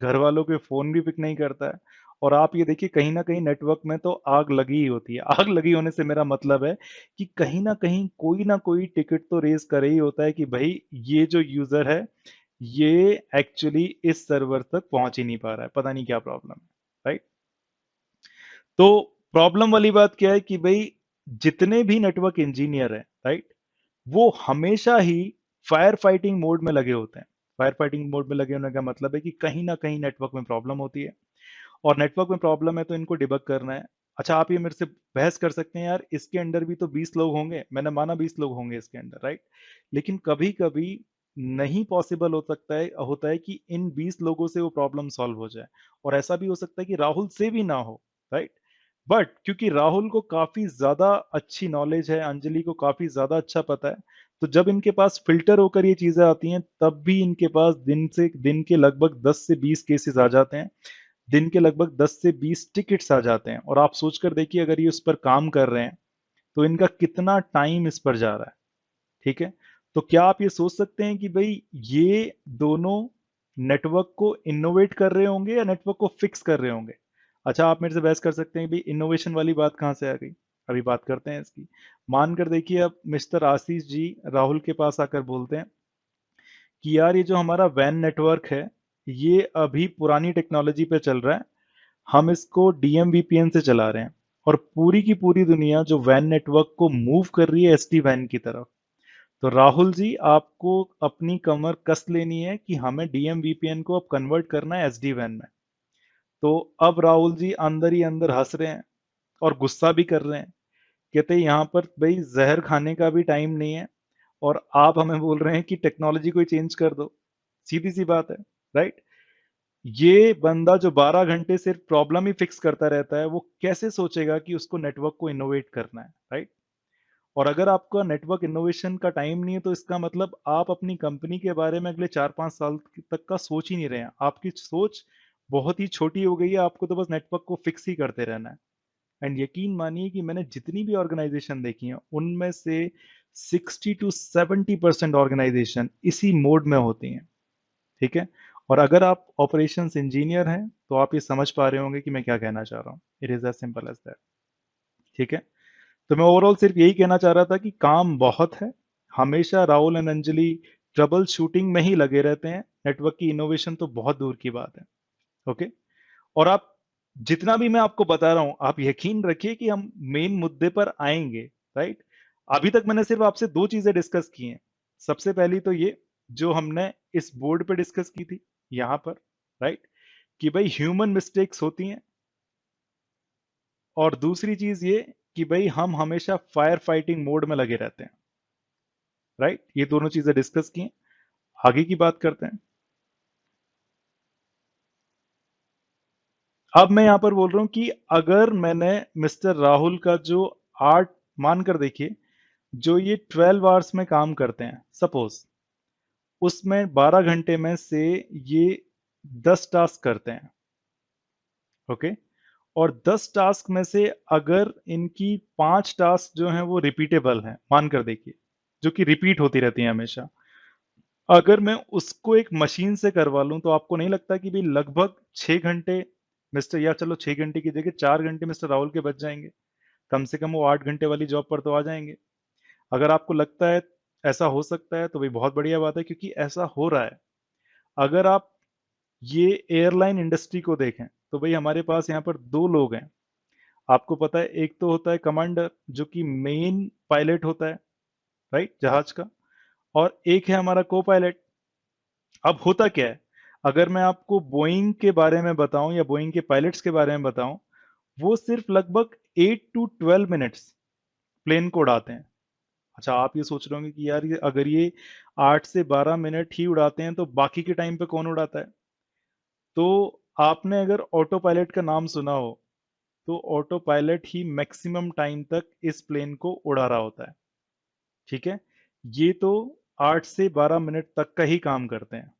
Speaker 1: घर वालों के फोन भी पिक नहीं करता है। और आप ये देखिए कहीं ना कहीं नेटवर्क में तो आग लगी ही होती है। आग लगी होने से मेरा मतलब है कि कहीं ना कोई टिकट तो रेज करे ही होता है कि भाई ये जो यूजर है ये एक्चुअली इस सर्वर तक पहुंच ही नहीं पा रहा है, पता नहीं क्या प्रॉब्लम है, राइट? तो प्रॉब्लम वाली बात क्या है कि भाई जितने भी नेटवर्क इंजीनियर हैं, राइट, वो हमेशा ही फायर फाइटिंग मोड में लगे होते हैं। फायर फाइटिंग मोड में लगे होने का मतलब है कि कहीं ना कहीं नेटवर्क में प्रॉब्लम होती है, और नेटवर्क में प्रॉब्लम है तो इनको डिबग करना है। अच्छा, आप ये मेरे से बहस कर सकते हैं, यार इसके अंदर भी तो 20 लोग होंगे, मैंने माना 20 लोग होंगे इसके अंदर, राइट? लेकिन कभी कभी नहीं पॉसिबल हो सकता है, होता है कि इन 20 लोगों से वो प्रॉब्लम सॉल्व हो जाए, और ऐसा भी हो सकता है कि राहुल से भी ना हो, राइट? बट क्योंकि राहुल को काफी ज्यादा अच्छी नॉलेज है, अंजलि को काफी ज्यादा अच्छा पता है, तो जब इनके पास फिल्टर होकर ये चीजें आती हैं तब भी इनके पास दिन के लगभग 10 से 20 केसेस आ जाते हैं, दिन के लगभग 10 से 20 टिकट्स आ जाते हैं। और आप सोचकर देखिए अगर ये उस पर काम कर रहे हैं तो इनका कितना टाइम इस पर जा रहा है। ठीक है, तो क्या आप ये सोच सकते हैं कि भाई ये दोनों नेटवर्क को इनोवेट कर रहे होंगे या नेटवर्क को फिक्स कर रहे होंगे? अच्छा, आप मेरे से बहस कर सकते हैं भाई इनोवेशन वाली बात कहां से आ गई, अभी बात करते हैं इसकी। मानकर देखिए अब मिस्टर आशीष जी राहुल के पास आकर बोलते हैं कि यार ये जो हमारा वैन नेटवर्क है ये अभी पुरानी टेक्नोलॉजी पे चल रहा है, हम इसको डीएमवीपीएन से चला रहे हैं, और पूरी की पूरी दुनिया जो वैन नेटवर्क को मूव कर रही है एसडी वैन की तरफ। तो राहुल जी, आपको अपनी कमर कस लेनी है कि हमें डीएम वीपीएन को अब कन्वर्ट करना है एसडी वैन में। तो अब राहुल जी अंदर ही अंदर हंस रहे हैं और गुस्सा भी कर रहे हैं। कहते हैं यहाँ पर भाई जहर खाने का भी टाइम नहीं है और आप हमें बोल रहे हैं कि टेक्नोलॉजी को चेंज कर दो। सीधी सी बात है, राइट। ये बंदा जो 12 घंटे सिर्फ प्रॉब्लम ही फिक्स करता रहता है, वो कैसे सोचेगा कि उसको नेटवर्क को इनोवेट करना है, राइट। और अगर आपका नेटवर्क इनोवेशन का टाइम नहीं है, तो इसका मतलब आप अपनी कंपनी के बारे में अगले 4-5 साल तक का सोच ही नहीं रहे हैं। आपकी सोच बहुत ही छोटी हो गई है, आपको तो बस नेटवर्क को फिक्स ही करते रहना है। एंड यकीन मानिए कि मैंने जितनी भी ऑर्गेनाइजेशन देखी है, उनमें से 60 to 70% ऑर्गेनाइजेशन इसी मोड में होती हैं। ठीक है। और अगर आप ऑपरेशंस इंजीनियर हैं, तो आप ये समझ पा रहे होंगे कि मैं क्या कहना चाह रहा हूँ। It is as simple as that. ठीक है। तो मैं ओवरऑल सिर्फ यही कहना चाह रहा था कि काम बहुत है। हमेशा Rahul and Anjali trouble shooting में ही लगे रहते हैं। नेटवर्क की इनोवेशन तो बहुत दूर की बात है। ओके। और आप जितना भी मैं आपको बता रहा हूं, आप यकीन रखिए कि हम मेन मुद्दे पर आएंगे, राइट। अभी तक मैंने सिर्फ आपसे दो चीजें डिस्कस की हैं। सबसे पहली तो ये जो हमने इस बोर्ड पे डिस्कस की थी यहां पर, राइट, कि भाई ह्यूमन मिस्टेक्स होती हैं। और दूसरी चीज ये कि भाई हम हमेशा फायर फाइटिंग मोड में लगे रहते हैं, राइट। ये दोनों चीजें डिस्कस की हैं। आगे की बात करते हैं। अब मैं यहां पर बोल रहा हूं कि अगर मैंने मिस्टर राहुल का जो आर्ट, मानकर देखिए, जो ये 12 आवर्स में काम करते हैं सपोज, उसमें 12 घंटे में से ये 10 टास्क करते हैं। ओके। और 10 टास्क में से अगर इनकी 5 टास्क जो हैं वो रिपीटेबल हैं, मानकर देखिए, जो कि रिपीट होती रहती हैं हमेशा, अगर मैं उसको एक मशीन से करवा लूं, तो आपको नहीं लगता कि भाई लगभग 6 घंटे मिस्टर, या चलो 6 घंटे की जगह 4 घंटे मिस्टर राहुल के बच जाएंगे। कम से कम वो 8 घंटे वाली जॉब पर तो आ जाएंगे। अगर आपको लगता है ऐसा हो सकता है, तो भाई बहुत बढ़िया बात है, क्योंकि ऐसा हो रहा है। अगर आप ये एयरलाइन इंडस्ट्री को देखें, तो भाई हमारे पास यहाँ पर दो लोग हैं। आपको पता है, एक तो होता है कमांडर, जो कि मेन पायलट होता है, राइट, जहाज का। और एक है हमारा को पायलट। अब होता क्या है, अगर मैं आपको बोइंग के बारे में बताऊं या बोइंग के पायलट्स के बारे में बताऊं, वो सिर्फ लगभग 8 to 12 मिनट्स प्लेन को उड़ाते हैं। अच्छा, आप ये सोच रहे होंगे कि यार ये अगर ये 8 से 12 मिनट ही उड़ाते हैं, तो बाकी के टाइम पे कौन उड़ाता है। तो आपने अगर ऑटो पायलट का नाम सुना हो, तो ऑटो पायलट ही मैक्सिमम टाइम तक इस प्लेन को उड़ा रहा होता है। ठीक है। ये तो 8 से 12 मिनट तक का ही काम करते हैं।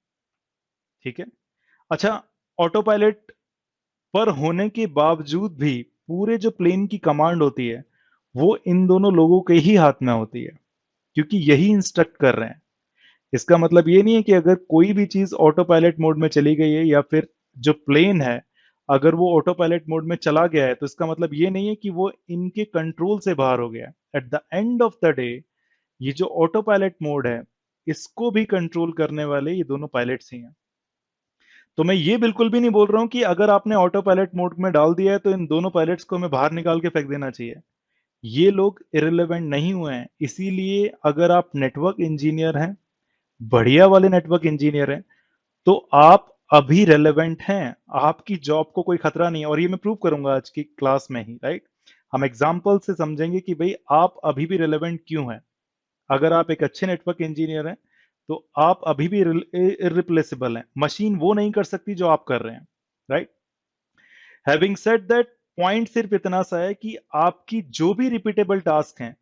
Speaker 1: ठीक है। अच्छा, ऑटो पायलट पर होने के बावजूद भी पूरे जो प्लेन की कमांड होती है, वो इन दोनों लोगों के ही हाथ में होती है, क्योंकि यही इंस्ट्रक्ट कर रहे हैं। इसका मतलब ये नहीं है कि अगर कोई भी चीज ऑटो पायलट मोड में चली गई है, या फिर जो प्लेन है अगर वो ऑटो पायलट मोड में चला गया है, तो इसका मतलब ये नहीं है कि वो इनके कंट्रोल से बाहर हो गया। At the end of the day, ये जो ऑटो पायलट मोड है, इसको भी कंट्रोल करने वाले ये दोनों पायलट्स ही हैं। तो मैं ये बिल्कुल भी नहीं बोल रहा हूं कि अगर आपने ऑटो पायलट मोड में डाल दिया है, तो इन दोनों पायलट्स को हमें बाहर निकाल के फेंक देना चाहिए। ये लोग इरेलीवेंट नहीं हुए हैं। इसीलिए अगर आप नेटवर्क इंजीनियर हैं, बढ़िया वाले नेटवर्क इंजीनियर हैं, तो आप अभी रेलेवेंट हैं। आपकी जॉब को कोई खतरा नहीं है, और ये मैं प्रूव करूंगा आज की क्लास में ही, राइट। हम एग्जाम्पल से समझेंगे कि भाई आप अभी भी रेलेवेंट क्यों हैं। अगर आप एक अच्छे नेटवर्क इंजीनियर हैं, तो आप अभी भी इरिप्लेसेबल हैं। मशीन वो नहीं कर सकती जो आप कर रहे हैं, right. Having said that, point सिर्फ इतना सा है कि आपकी जो भी रिपीटेबल टास्क हैं,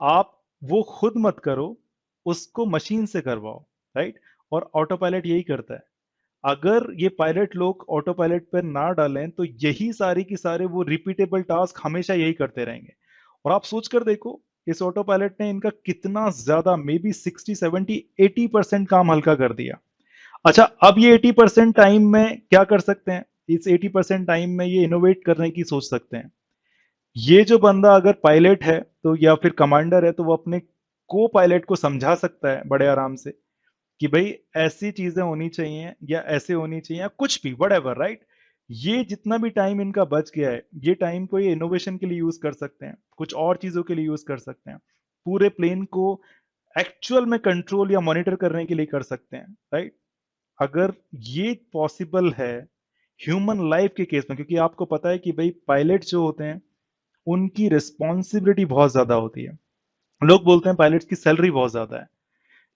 Speaker 1: आप वो खुद मत करो, उसको मशीन से करवाओ, राइट। और ऑटो पायलट यही करता है। अगर ये पायलट लोग ऑटो पायलट पर ना डालें, तो यही सारी की सारे वो रिपीटेबल टास्क हमेशा यही करते रहेंगे। और आप सोच कर देखो, इस ऑटो पायलट ने इनका कितना ज्यादा, मे बी 60, 70, 80% काम हल्का कर दिया। अच्छा, अब ये 80% टाइम में क्या कर सकते हैं, इस 80% टाइम में ये इनोवेट करने की सोच सकते हैं। ये जो बंदा अगर पायलट है, तो या फिर कमांडर है, तो वो अपने को पायलट को समझा सकता है बड़े आराम से कि भाई ऐसी चीजें होनी चाहिए, या ऐसे होनी चाहिए, या कुछ भी वट, राइट। ये जितना भी टाइम इनका बच गया है, ये टाइम को ये इनोवेशन के लिए यूज कर सकते हैं, कुछ और चीजों के लिए यूज कर सकते हैं। पूरे प्लेन को एक्चुअल में कंट्रोल या मॉनिटर करने के लिए कर सकते हैं, राइट? अगर ये पॉसिबल है ह्यूमन लाइफ के केस में, क्योंकि आपको पता है कि भाई पायलट जो होते हैं उनकी रिस्पॉन्सिबिलिटी बहुत ज्यादा होती है। लोग बोलते हैं पायलट की सैलरी बहुत ज्यादा है,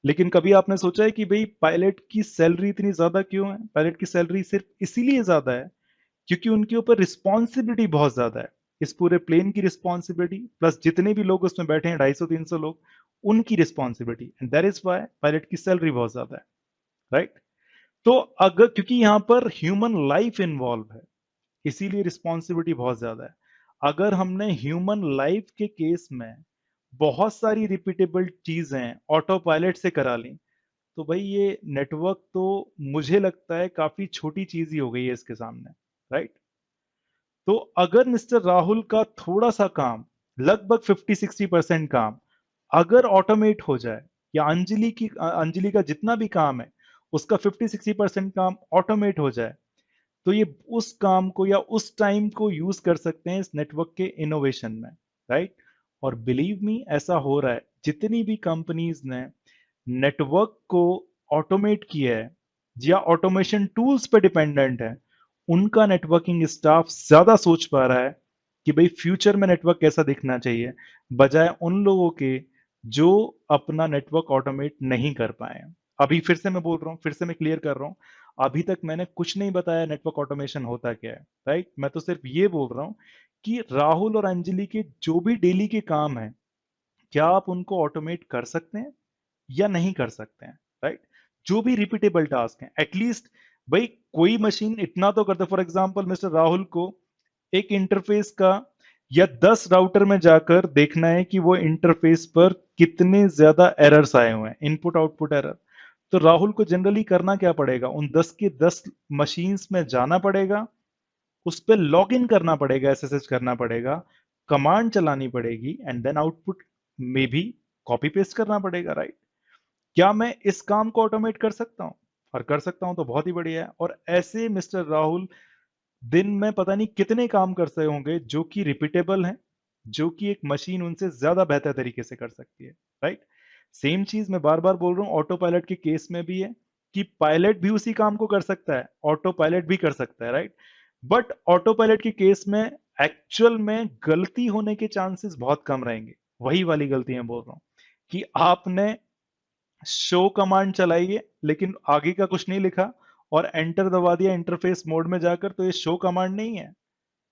Speaker 1: लेकिन कभी आपने सोचा है कि भाई पायलट की सैलरी इतनी ज्यादा क्यों है? पायलट की सैलरी सिर्फ इसीलिए ज्यादा है क्योंकि उनके ऊपर रिस्पॉन्सिबिलिटी बहुत ज्यादा है। इस पूरे प्लेन की रिस्पॉन्सिबिलिटी प्लस जितने भी लोग उसमें बैठे हैं, 250-300 लोग, उनकी responsibility, and that is why pilot की सैलरी बहुत ज्यादा है, राइट? तो अगर क्योंकि यहां पर ह्यूमन लाइफ इन्वॉल्व है, इसीलिए रिस्पॉन्सिबिलिटी बहुत ज्यादा है। अगर हमने ह्यूमन लाइफ के केस में बहुत सारी रिपीटेबल चीजें ऑटो पायलट से करा ली, तो भाई ये नेटवर्क तो मुझे लगता है काफी छोटी चीज ही हो गई है इसके सामने, राइट? तो अगर मिस्टर राहुल का थोड़ा सा काम, लगभग 50-60% काम अगर ऑटोमेट हो जाए, या अंजलि का जितना भी काम है उसका 50-60% काम ऑटोमेट हो जाए, तो ये उस काम को या उस टाइम को यूज कर सकते हैं इस नेटवर्क के इनोवेशन में, राइट? और बिलीव मी, ऐसा हो रहा है। जितनी भी कंपनीज ने नेटवर्क को ऑटोमेट किया है या ऑटोमेशन टूल्स पे डिपेंडेंट है, उनका नेटवर्किंग स्टाफ ज्यादा सोच पा रहा है कि भाई फ्यूचर में नेटवर्क कैसा दिखना चाहिए, बजाय उन लोगों के जो अपना नेटवर्क ऑटोमेट नहीं कर पाए हैं। अभी फिर से मैं बोल रहा हूँ, फिर से मैं क्लियर कर रहा हूँ, अभी तक मैंने कुछ नहीं बताया नेटवर्क ऑटोमेशन होता क्या है, राइट? मैं तो सिर्फ ये बोल रहा हूँ कि राहुल और अंजलि के जो भी डेली के काम है, क्या आप उनको ऑटोमेट कर सकते हैं या नहीं कर सकते हैं, राइट? जो भी रिपीटेबल टास्क हैं, एटलीस्ट भाई कोई मशीन इतना तो करते। फॉर एग्जांपल मिस्टर राहुल को एक इंटरफेस का या 10 राउटर में जाकर देखना है कि वो इंटरफेस पर कितने ज्यादा एरर्स आए हुए हैं, इनपुट आउटपुट एरर। तो राहुल को जनरली करना क्या पड़ेगा? उन 10 के 10 मशीन्स में जाना पड़ेगा, उस पर लॉग इन करना पड़ेगा, एसएसएच करना पड़ेगा, कमांड चलानी पड़ेगी, एंड देन आउटपुट में भी कॉपी पेस्ट करना पड़ेगा, राइट? क्या मैं इस काम को ऑटोमेट कर सकता हूं? और कर सकता हूं तो बहुत ही बढ़िया है। और ऐसे मिस्टर राहुल दिन में पता नहीं कितने काम करते होंगे जो कि रिपीटेबल हैं, जो कि एक मशीन उनसे ज्यादा बेहतर तरीके से कर सकती है, राइट? सेम चीज मैं बार बार बोल रहा हूं, ऑटो पायलट के केस में भी है कि पायलट भी उसी काम को कर सकता है, ऑटो पायलट भी कर सकता है, राइट? बट ऑटो पायलट के केस में एक्चुअल में गलती होने के चांसेस बहुत कम रहेंगे। वही वाली गलती मैं बोल रहा हूं कि आपने शो कमांड चलाई है लेकिन आगे का कुछ नहीं लिखा और एंटर दबा दिया इंटरफेस मोड में जाकर, तो ये शो कमांड नहीं है,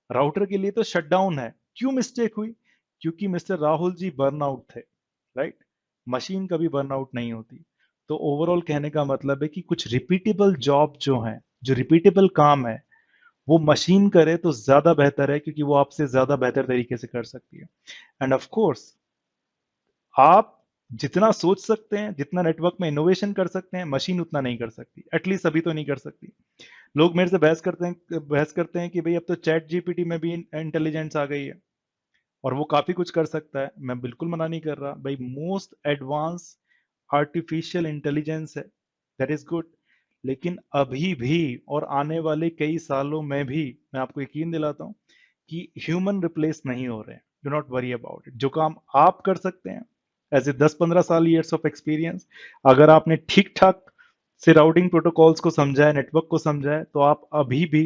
Speaker 1: राउटर के लिए तो शटडाउन है। क्यों मिस्टेक हुई? क्योंकि मिस्टर राहुल जी बर्नआउट थे, राइट? मशीन कभी बर्नआउट नहीं होती। तो ओवरऑल कहने का मतलब है कि कुछ रिपीटेबल जॉब जो है, जो रिपीटेबल काम है, वो मशीन करे तो ज्यादा बेहतर है, क्योंकि वो आपसे ज्यादा बेहतर तरीके से कर सकती है। एंड ऑफ कोर्स आप जितना सोच सकते हैं, जितना नेटवर्क में इनोवेशन कर सकते हैं, मशीन उतना नहीं कर सकती, एटलीस्ट अभी तो नहीं कर सकती। लोग मेरे से बहस करते हैं कि भाई अब तो चैट जीपीटी में भी इंटेलिजेंस आ गई है और वो काफी कुछ कर सकता है। मैं बिल्कुल मना नहीं कर रहा भाई, मोस्ट एडवांस आर्टिफिशियल इंटेलिजेंस है, दैट इज गुड। लेकिन अभी भी और आने वाले कई सालों में भी मैं आपको यकीन दिलाता हूं कि ह्यूमन रिप्लेस नहीं हो रहे हैं। Do not worry about it. जो काम आप कर सकते हैं एज ए 10-15 साल ईयर्स ऑफ एक्सपीरियंस, अगर आपने ठीक ठाक से राउटिंग प्रोटोकॉल्स को समझा है, नेटवर्क को समझा है, तो आप अभी भी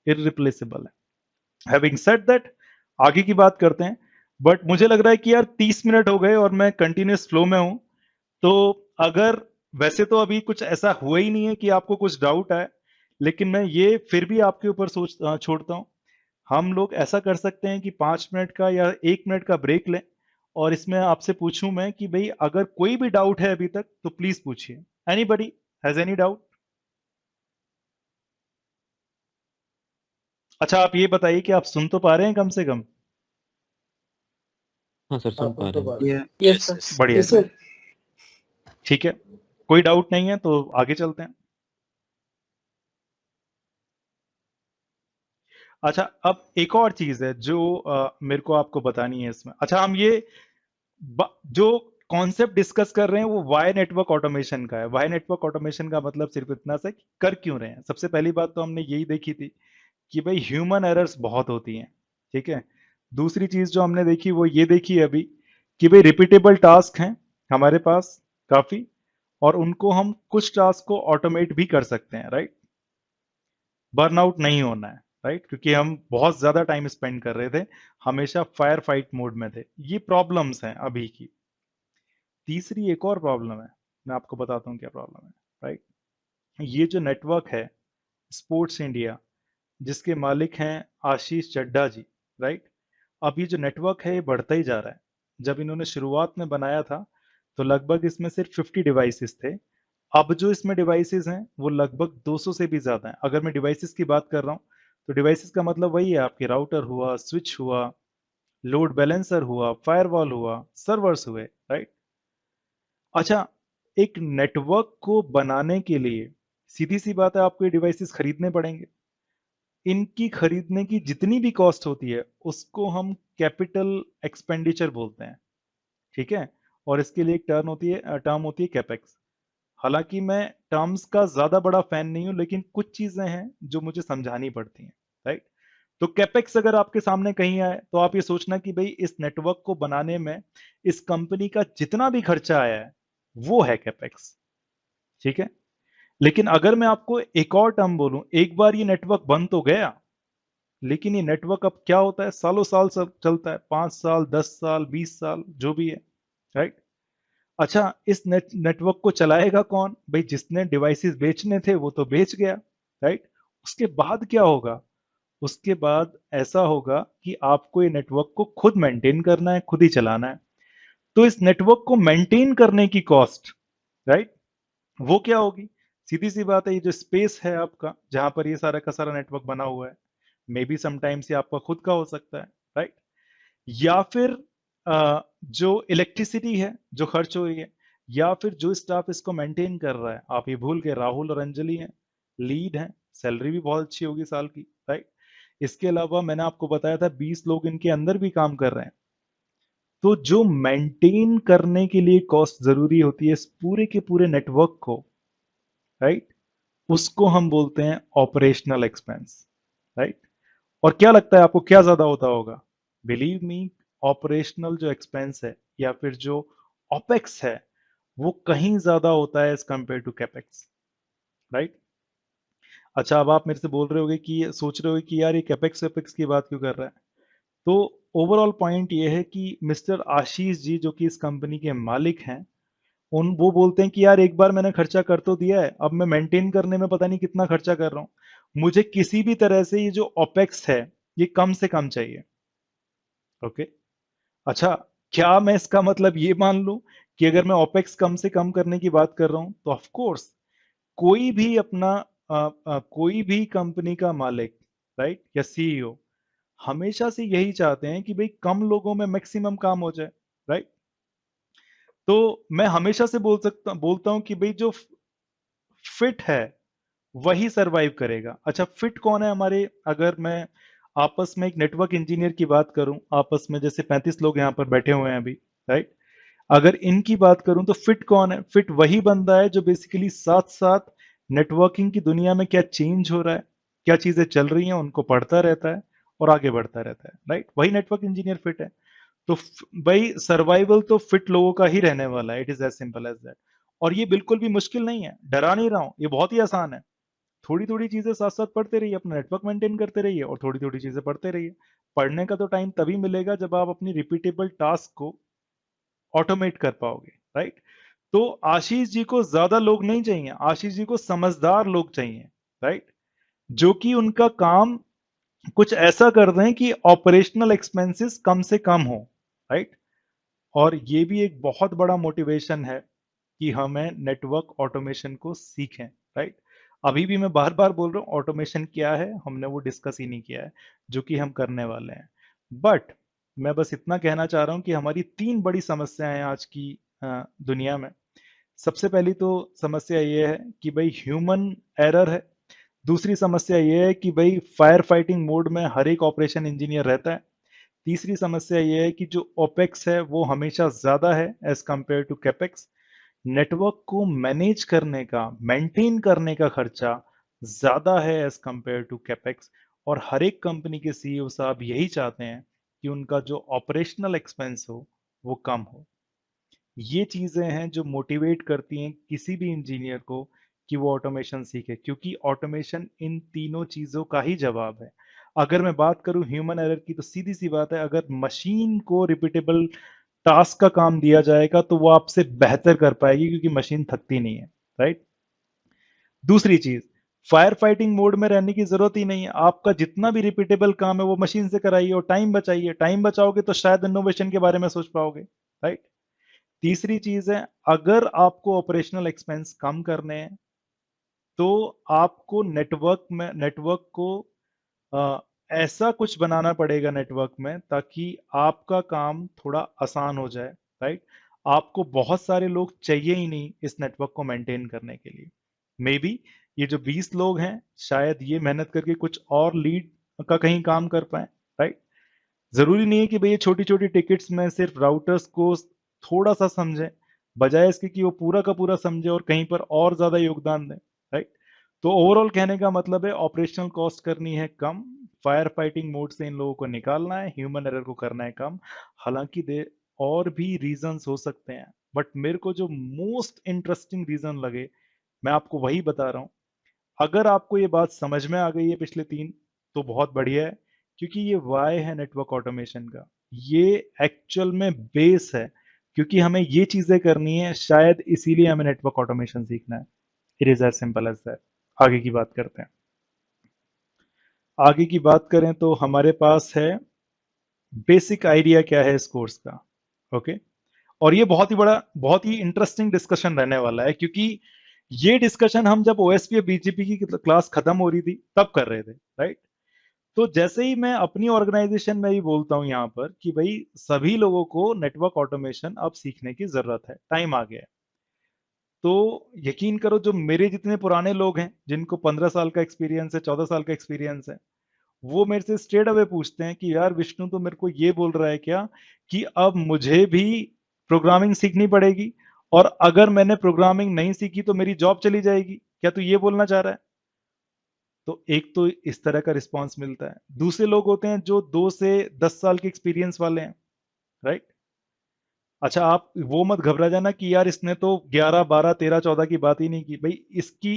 Speaker 1: इररिप्लेसेबल है। हैविंग सेड दैट, आगे की बात करते हैं। बट मुझे लग रहा है कि यार 30 मिनट हो गए और मैं कंटिन्यूस फ्लो में हूं। तो अगर, वैसे तो अभी कुछ ऐसा हुआ ही नहीं है कि आपको कुछ डाउट आए, लेकिन मैं ये फिर भी आपके ऊपर छोड़ता हूं। हम लोग ऐसा कर सकते हैं कि 5 मिनट का या 1 मिनट का ब्रेक लें, और इसमें आपसे पूछूं मैं कि भाई अगर कोई भी डाउट है अभी तक तो प्लीज पूछिए। Anybody has any doubt? अच्छा, आप ये बताइए कि आप सुन तो पा रहे हैं कम से कम?
Speaker 2: हाँ सर, सुन पा रहे हैं।
Speaker 3: ये
Speaker 4: यस सर।
Speaker 1: बढ़िया
Speaker 4: यस
Speaker 1: है,
Speaker 4: सर।
Speaker 1: ठीक है। कोई डाउट नहीं है तो आगे चलते हैं। अच्छा, अब एक और चीज है जो मेरे को आपको बतानी है इसमें। अच्छा, हम ये जो कॉन्सेप्ट डिस्कस कर रहे हैं वो वाई नेटवर्क ऑटोमेशन का है। वाई नेटवर्क ऑटोमेशन का मतलब सिर्फ इतना सा कि कर क्यों रहे हैं। सबसे पहली बात तो हमने यही देखी थी कि भाई ह्यूमन एरर्स बहुत होती हैं, ठीक है। दूसरी चीज जो हमने देखी वो ये देखी है अभी कि भाई रिपीटेबल टास्क हैं, हमारे पास काफी, और उनको हम कुछ टास्क को ऑटोमेट भी कर सकते हैं, राइट। बर्नआउट नहीं होना है, राइट, क्योंकि हम बहुत ज्यादा टाइम स्पेंड कर रहे थे, हमेशा फायर फाइट मोड में थे। ये प्रॉब्लम्स हैं अभी की। तीसरी एक और प्रॉब्लम है, मैं आपको बताता हूँ क्या प्रॉब्लम है, राइट। ये जो नेटवर्क है स्पोर्ट्स इंडिया, जिसके मालिक हैं आशीष चड्ढा जी, राइट। अब ये जो नेटवर्क है ये बढ़ता ही जा रहा है। जब इन्होंने शुरुआत में बनाया था तो लगभग इसमें सिर्फ 50 डिवाइसेस थे। अब जो इसमें डिवाइसेस हैं वो लगभग 200 से भी ज्यादा हैं। अगर मैं डिवाइसेस की बात कर रहा हूँ तो डिवाइसेस का मतलब वही है, आपके राउटर हुआ, स्विच हुआ, लोड बैलेंसर हुआ, फायरवॉल हुआ, सर्वर्स हुए, राइट। अच्छा, एक नेटवर्क को बनाने के लिए सीधी सी बात है, आपको ये डिवाइसेस खरीदने पड़ेंगे। इनकी खरीदने की जितनी भी कॉस्ट होती है उसको हम कैपिटल एक्सपेंडिचर बोलते हैं, ठीक है। और इसके लिए एक टर्म होती है कैपेक्स। हालांकि मैं टर्म्स का ज्यादा बड़ा फैन नहीं हूं, लेकिन कुछ चीजें हैं जो मुझे समझानी पड़ती हैं, राइट। तो कैपेक्स अगर आपके सामने कहीं आए तो आप ये सोचना कि भाई इस नेटवर्क को बनाने में इस कंपनी का जितना भी खर्चा आया है वो है कैपेक्स, ठीक है। लेकिन अगर मैं आपको एक और टर्म बोलूं, एक बार ये नेटवर्क बन तो गया, लेकिन ये नेटवर्क अब क्या होता है, सालों साल सब चलता है, 5 साल, 10 साल, 20 साल, जो भी है, राइट। अच्छा, इस नेटवर्क को चलाएगा कौन भाई? जिसने डिवाइसेस बेचने थे वो तो बेच गया, राइट। उसके बाद क्या होगा? उसके बाद ऐसा होगा कि आपको ये नेटवर्क को खुद मेंटेन करना है, खुद ही चलाना है। तो इस नेटवर्क को मेंटेन करने की कॉस्ट, राइट, वो क्या होगी? सीधी सी बात है, ये जो स्पेस है आपका जहां पर ये सारा का सारा नेटवर्क बना हुआ है, मे बी समटाइम्स ये आपका खुद का हो सकता है, राइट। या फिर जो इलेक्ट्रिसिटी है जो खर्च हो रही है, या फिर जो स्टाफ इसको मेंटेन कर रहा है। आप ये भूल के राहुल और अंजलि हैं, लीड हैं, सैलरी भी बहुत अच्छी होगी साल की, राइट। इसके अलावा मैंने आपको बताया था 20 लोग इनके अंदर भी काम कर रहे हैं। तो जो मेंटेन करने के लिए कॉस्ट जरूरी होती है इस पूरे के पूरे नेटवर्क को, राइट, उसको हम बोलते हैं ऑपरेशनल एक्सपेंस, राइट। और क्या लगता है आपको क्या ज्यादा होता होगा? बिलीव मी, ऑपरेशनल जो एक्सपेंस है या फिर जो ऑपेक्स है वो कहीं ज्यादा होता है as compare to capex, right. अच्छा, अब आप मेरे से बोल रहे होगे कि सोच रहे होगे कि यार ये कैपेक्स वेपेक्स की बात क्यों कर रहा है। तो ओवरऑल पॉइंट ये है कि मिस्टर आशीष जी जो कि इस कंपनी के मालिक हैं, उन वो बोलते हैं कि यार एक बार मैंने खर्चा कर तो दिया है, अब मैं मेंटेन करने में पता नहीं कितना खर्चा कर रहा हूं। मुझे किसी भी तरह से ये जो ओपेक्स है ये कम से कम चाहिए, ओके। अच्छा, क्या मैं इसका मतलब ये मान लूं कि अगर मैं ओपेक्स कम से कम करने की बात कर रहा हूं तो ऑफ कोर्स कोई भी अपना कोई भी कंपनी का मालिक, राइट, या सीईओ हमेशा से यही चाहते हैं कि भाई कम लोगों में मैक्सिमम काम हो जाए, राइट। तो मैं हमेशा से बोलता हूं कि भाई जो फिट है वही सरवाइव करेगा। अच्छा, फिट कौन है हमारे? अगर मैं आपस में एक नेटवर्क इंजीनियर की बात करूं, आपस में जैसे 35 लोग यहाँ पर बैठे हुए हैं अभी, राइट। अगर इनकी बात करूं तो फिट कौन है? फिट वही बंदा है जो बेसिकली साथ साथ नेटवर्किंग की दुनिया में क्या चेंज हो रहा है, क्या चीजें चल रही हैं उनको पढ़ता रहता है और आगे बढ़ता रहता है, राइट। वही नेटवर्क इंजीनियर फिट है। तो भाई सर्वाइवल तो फिट लोगों का ही रहने वाला है, it is as simple as that. और ये बिल्कुल भी मुश्किल नहीं है, डरा नहीं रहा हूं, ये बहुत ही आसान है। थोड़ी थोड़ी चीजें साथ साथ पढ़ते रहिए, अपना नेटवर्क मेंटेन करते रहिए और थोड़ी थोड़ी चीजें पढ़ते रहिए। पढ़ने का तो टाइम तभी मिलेगा जब आप अपनी रिपीटेबल टास्क को ऑटोमेट कर पाओगे, राइट। तो आशीष जी को ज्यादा लोग नहीं चाहिए, आशीष जी को समझदार लोग चाहिए, राइट, जो कि उनका काम कुछ ऐसा कर दें कि ऑपरेशनल एक्सपेंसेस कम से कम हो, राइट। और ये भी एक बहुत बड़ा मोटिवेशन है कि हमें नेटवर्क ऑटोमेशन को सीखें, राइट। अभी भी मैं बार बार बोल रहा हूं ऑटोमेशन क्या है, हमने वो डिस्कस ही नहीं किया है, जो कि हम करने वाले हैं। बट मैं बस इतना कहना चाह रहा हूं कि हमारी 3 बड़ी समस्याएं हैं आज की दुनिया में। सबसे पहली तो समस्या ये है कि भाई ह्यूमन एरर है। दूसरी समस्या ये है कि भाई फायर फाइटिंग मोड में हर एक ऑपरेशन इंजीनियर रहता है। तीसरी समस्या यह है कि जो ओपेक्स है वो हमेशा ज्यादा है as compare to capex. Network को मैनेज करने का, मेंटेन करने का खर्चा ज्यादा है एज कंपेयर टू कैपेक्स। और हर एक कंपनी के सीईओ साहब यही चाहते हैं कि उनका जो ऑपरेशनल एक्सपेंस हो वो कम हो। ये चीजें हैं जो मोटिवेट करती हैं किसी भी इंजीनियर को कि वो ऑटोमेशन सीखे, क्योंकि ऑटोमेशन इन तीनों चीजों का ही जवाब है। अगर मैं बात करूं ह्यूमन एरर की, तो सीधी सी बात है, अगर मशीन को रिपीटेबल टास्क का काम दिया जाएगा तो वो आपसे बेहतर कर पाएगी, क्योंकि मशीन थकती नहीं है, राइट। दूसरी चीज, फायर फाइटिंग मोड में रहने की जरूरत ही नहीं है। आपका जितना भी रिपीटेबल काम है वो मशीन से कराइए और टाइम बचाइए। टाइम बचाओगे तो शायद इनोवेशन के बारे में सोच पाओगे, राइट। तीसरी चीज है, अगर आपको ऑपरेशनल एक्सपेंस कम करने हैं तो आपको नेटवर्क को अ, ऐसा कुछ बनाना पड़ेगा नेटवर्क में, ताकि आपका काम थोड़ा आसान हो जाए, राइट। आपको बहुत सारे लोग चाहिए ही नहीं इस नेटवर्क को मेंटेन करने के लिए। मे बी ये जो 20 लोग हैं, शायद ये मेहनत करके कुछ और लीड का कहीं काम कर पाए, राइट। जरूरी नहीं है कि भाई ये छोटी छोटी टिकट्स में सिर्फ राउटर्स को थोड़ा सा समझे, बजाय इसके कि वो पूरा का पूरा समझे और कहीं पर और ज्यादा योगदान दे, राइट। तो ओवरऑल कहने का मतलब है, ऑपरेशनल कॉस्ट करनी है कम, फायर फाइटिंग मोड से इन लोगों को निकालना है, ह्यूमन एरर को करना है कम। हालांकि दे और भी रीजंस हो सकते हैं, बट मेरे को जो मोस्ट इंटरेस्टिंग रीजन लगे मैं आपको वही बता रहा हूँ। अगर आपको ये बात समझ में आ गई है पिछले तीन, तो बहुत बढ़िया है, क्योंकि ये वाई है नेटवर्क ऑटोमेशन का। ये एक्चुअल में बेस है, क्योंकि हमें ये चीजें करनी है, शायद इसीलिए हमें नेटवर्क ऑटोमेशन सीखना है। It is as simple as that. आगे की बात करते हैं। आगे की बात करें तो हमारे पास है बेसिक आइडिया क्या है इस कोर्स का, ओके। और ये बहुत ही इंटरेस्टिंग डिस्कशन रहने वाला है, क्योंकि ये डिस्कशन हम जब ओएसपी बीजीपी की क्लास खत्म हो रही थी तब कर रहे थे, राइट। तो जैसे ही मैं अपनी ऑर्गेनाइजेशन में ही बोलता हूं यहां पर कि भाई सभी लोगों को नेटवर्क ऑटोमेशन अब सीखने की जरूरत है, टाइम आ गया है, तो यकीन करो जो मेरे जितने पुराने लोग हैं, जिनको 15 साल का एक्सपीरियंस है, 14 साल का एक्सपीरियंस है, वो मेरे से स्ट्रेट अवे पूछते हैं कि यार विष्णु तो मेरे को ये बोल रहा है क्या कि अब मुझे भी प्रोग्रामिंग सीखनी पड़ेगी, और अगर मैंने प्रोग्रामिंग नहीं सीखी तो मेरी जॉब चली जाएगी, क्या तू ये बोलना चाह रहा है? तो एक तो इस तरह का रिस्पांस मिलता है। दूसरे लोग होते हैं जो 2 से 10 साल के एक्सपीरियंस वाले हैं, राइट। अच्छा, आप वो मत घबरा जाना कि यार इसने तो 11 12 13 14 की बात ही नहीं की। भाई इसकी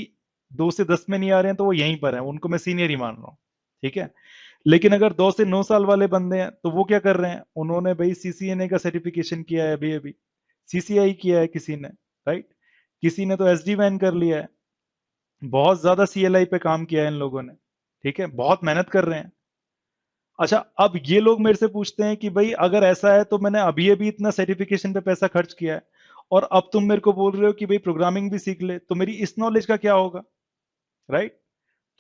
Speaker 1: 2 से 10 में नहीं आ रहे हैं तो वो यहीं पर है, उनको मैं सीनियर ही मान रहा हूँ, ठीक है। लेकिन अगर 2 से 9 साल वाले बंदे हैं तो वो क्या कर रहे हैं, उन्होंने भाई सीसीएनए का सर्टिफिकेशन किया है, अभी अभी सीसीआई किया है किसी ने, राइट। किसी ने तो एसडी वैन कर लिया है, बहुत ज्यादा सीएलआई पे काम किया है इन लोगों ने, ठीक है, बहुत मेहनत कर रहे हैं। अच्छा, अब ये लोग मेरे से पूछते हैं कि भाई अगर ऐसा है तो मैंने अभी अभी इतना सर्टिफिकेशन पे पैसा खर्च किया है, और अब तुम मेरे को बोल रहे हो कि भाई प्रोग्रामिंग भी सीख ले, तो मेरी इस नॉलेज का क्या होगा, राइट।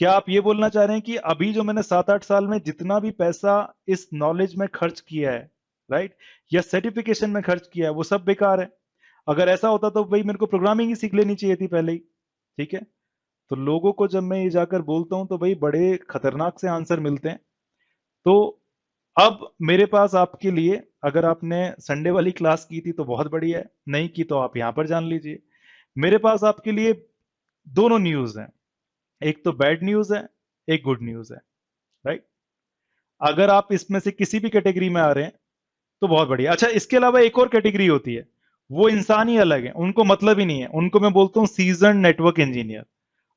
Speaker 1: क्या आप ये बोलना चाह रहे हैं कि अभी जो मैंने 7 8 साल में जितना भी पैसा इस नॉलेज में खर्च किया है, राइट, या सर्टिफिकेशन में खर्च किया है, वो सब बेकार है? अगर ऐसा होता तो भाई मेरे को प्रोग्रामिंग ही सीख लेनी चाहिए थी पहले ही, ठीक है। तो लोगों को जब मैं ये जाकर बोलता हूं तो भाई बड़े खतरनाक से आंसर मिलते हैं। तो अब मेरे पास आपके लिए, अगर आपने संडे वाली क्लास की थी तो बहुत बढ़िया है, नहीं की तो आप यहां पर जान लीजिए। मेरे पास आपके लिए दोनों न्यूज हैं, एक तो बैड न्यूज है, एक गुड न्यूज है, राइट। अगर आप इसमें से किसी भी कैटेगरी में आ रहे हैं तो बहुत बढ़िया। अच्छा, इसके अलावा एक और कैटेगरी होती है, वो इंसान ही अलग है, उनको मतलब ही नहीं है, उनको मैं बोलता हूं सीजन नेटवर्क इंजीनियर।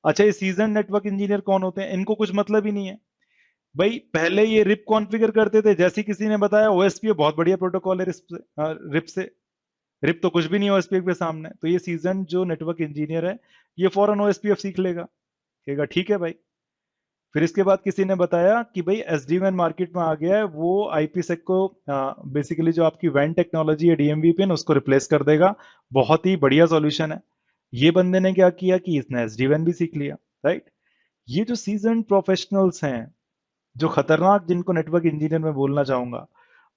Speaker 1: अच्छा, ये सीजन नेटवर्क इंजीनियर कौन होते हैं? इनको कुछ मतलब ही नहीं है। भाई पहले ये रिप कॉन्फ़िगर करते थे, जैसे किसी ने बताया ओएसपीएफ बहुत बढ़िया प्रोटोकॉल है रिप से। रिप तो कुछ भी नहीं है ओएसपीएफ के सामने। तो ये सीजन जो नेटवर्क इंजीनियर है, ये फौरन ओएसपीएफ सीख लेगा, कहेगा ठीक है भाई। फिर इसके बाद किसी ने बताया कि भाई एसडी वैन मार्केट में आ गया है, वो आईपीसेक को बेसिकली जो आपकी वैन टेक्नोलॉजी है डीएमवी पिन, उसको रिप्लेस कर देगा। बहुत ही बढ़िया सॉल्यूशन है। ये बंदे ने क्या किया कि इसने एसडी वैन भी सीख लिया, राइट। ये जो सीजन प्रोफेशनल्स हैं, जो खतरनाक, जिनको नेटवर्क इंजीनियर में बोलना चाहूंगा,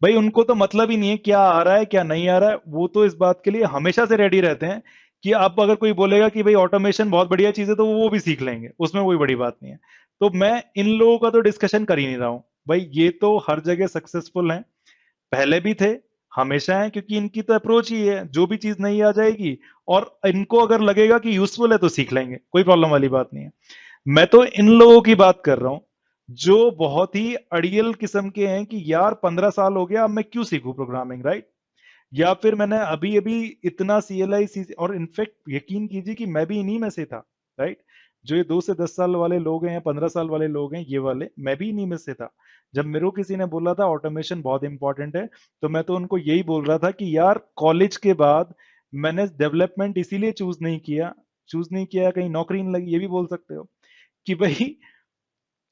Speaker 1: भाई उनको तो मतलब ही नहीं है क्या आ रहा है क्या नहीं आ रहा है। वो तो इस बात के लिए हमेशा से रेडी रहते हैं कि अब अगर कोई बोलेगा कि भाई ऑटोमेशन बहुत बढ़िया चीज है तो वो भी सीख लेंगे, उसमें कोई बड़ी बात नहीं है। तो मैं इन लोगों का तो डिस्कशन कर ही नहीं रहा हूं। भाई ये तो हर जगह सक्सेसफुल हैं, पहले भी थे, हमेशा हैं, क्योंकि इनकी तो अप्रोच ही है, जो भी चीज नहीं आ जाएगी और इनको अगर लगेगा कि यूजफुल है तो सीख लेंगे, कोई प्रॉब्लम वाली बात नहीं है। मैं तो इन लोगों की बात कर रहा हूं जो बहुत ही अड़ियल किस्म के हैं कि यार 15 साल हो गया, अब मैं क्यों सीखूं प्रोग्रामिंग, राइट। या फिर मैंने अभी अभी इतना CLI और इनफैक्ट यकीन कीजिए कि मैं भी इन्हीं में से था, राइट। जो ये 2 से 10 साल वाले लोग हैं या 15 साल वाले लोग हैं, ये वाले, मैं भी इन्हीं में से था। जब मेरे को किसी ने बोला था ऑटोमेशन बहुत इंपॉर्टेंट है, तो मैं तो उनको यही बोल रहा था कि यार कॉलेज के बाद मैंने डेवलपमेंट इसीलिए चूज नहीं किया, कहीं नौकरी नहीं लगी, ये भी बोल सकते हो कि भाई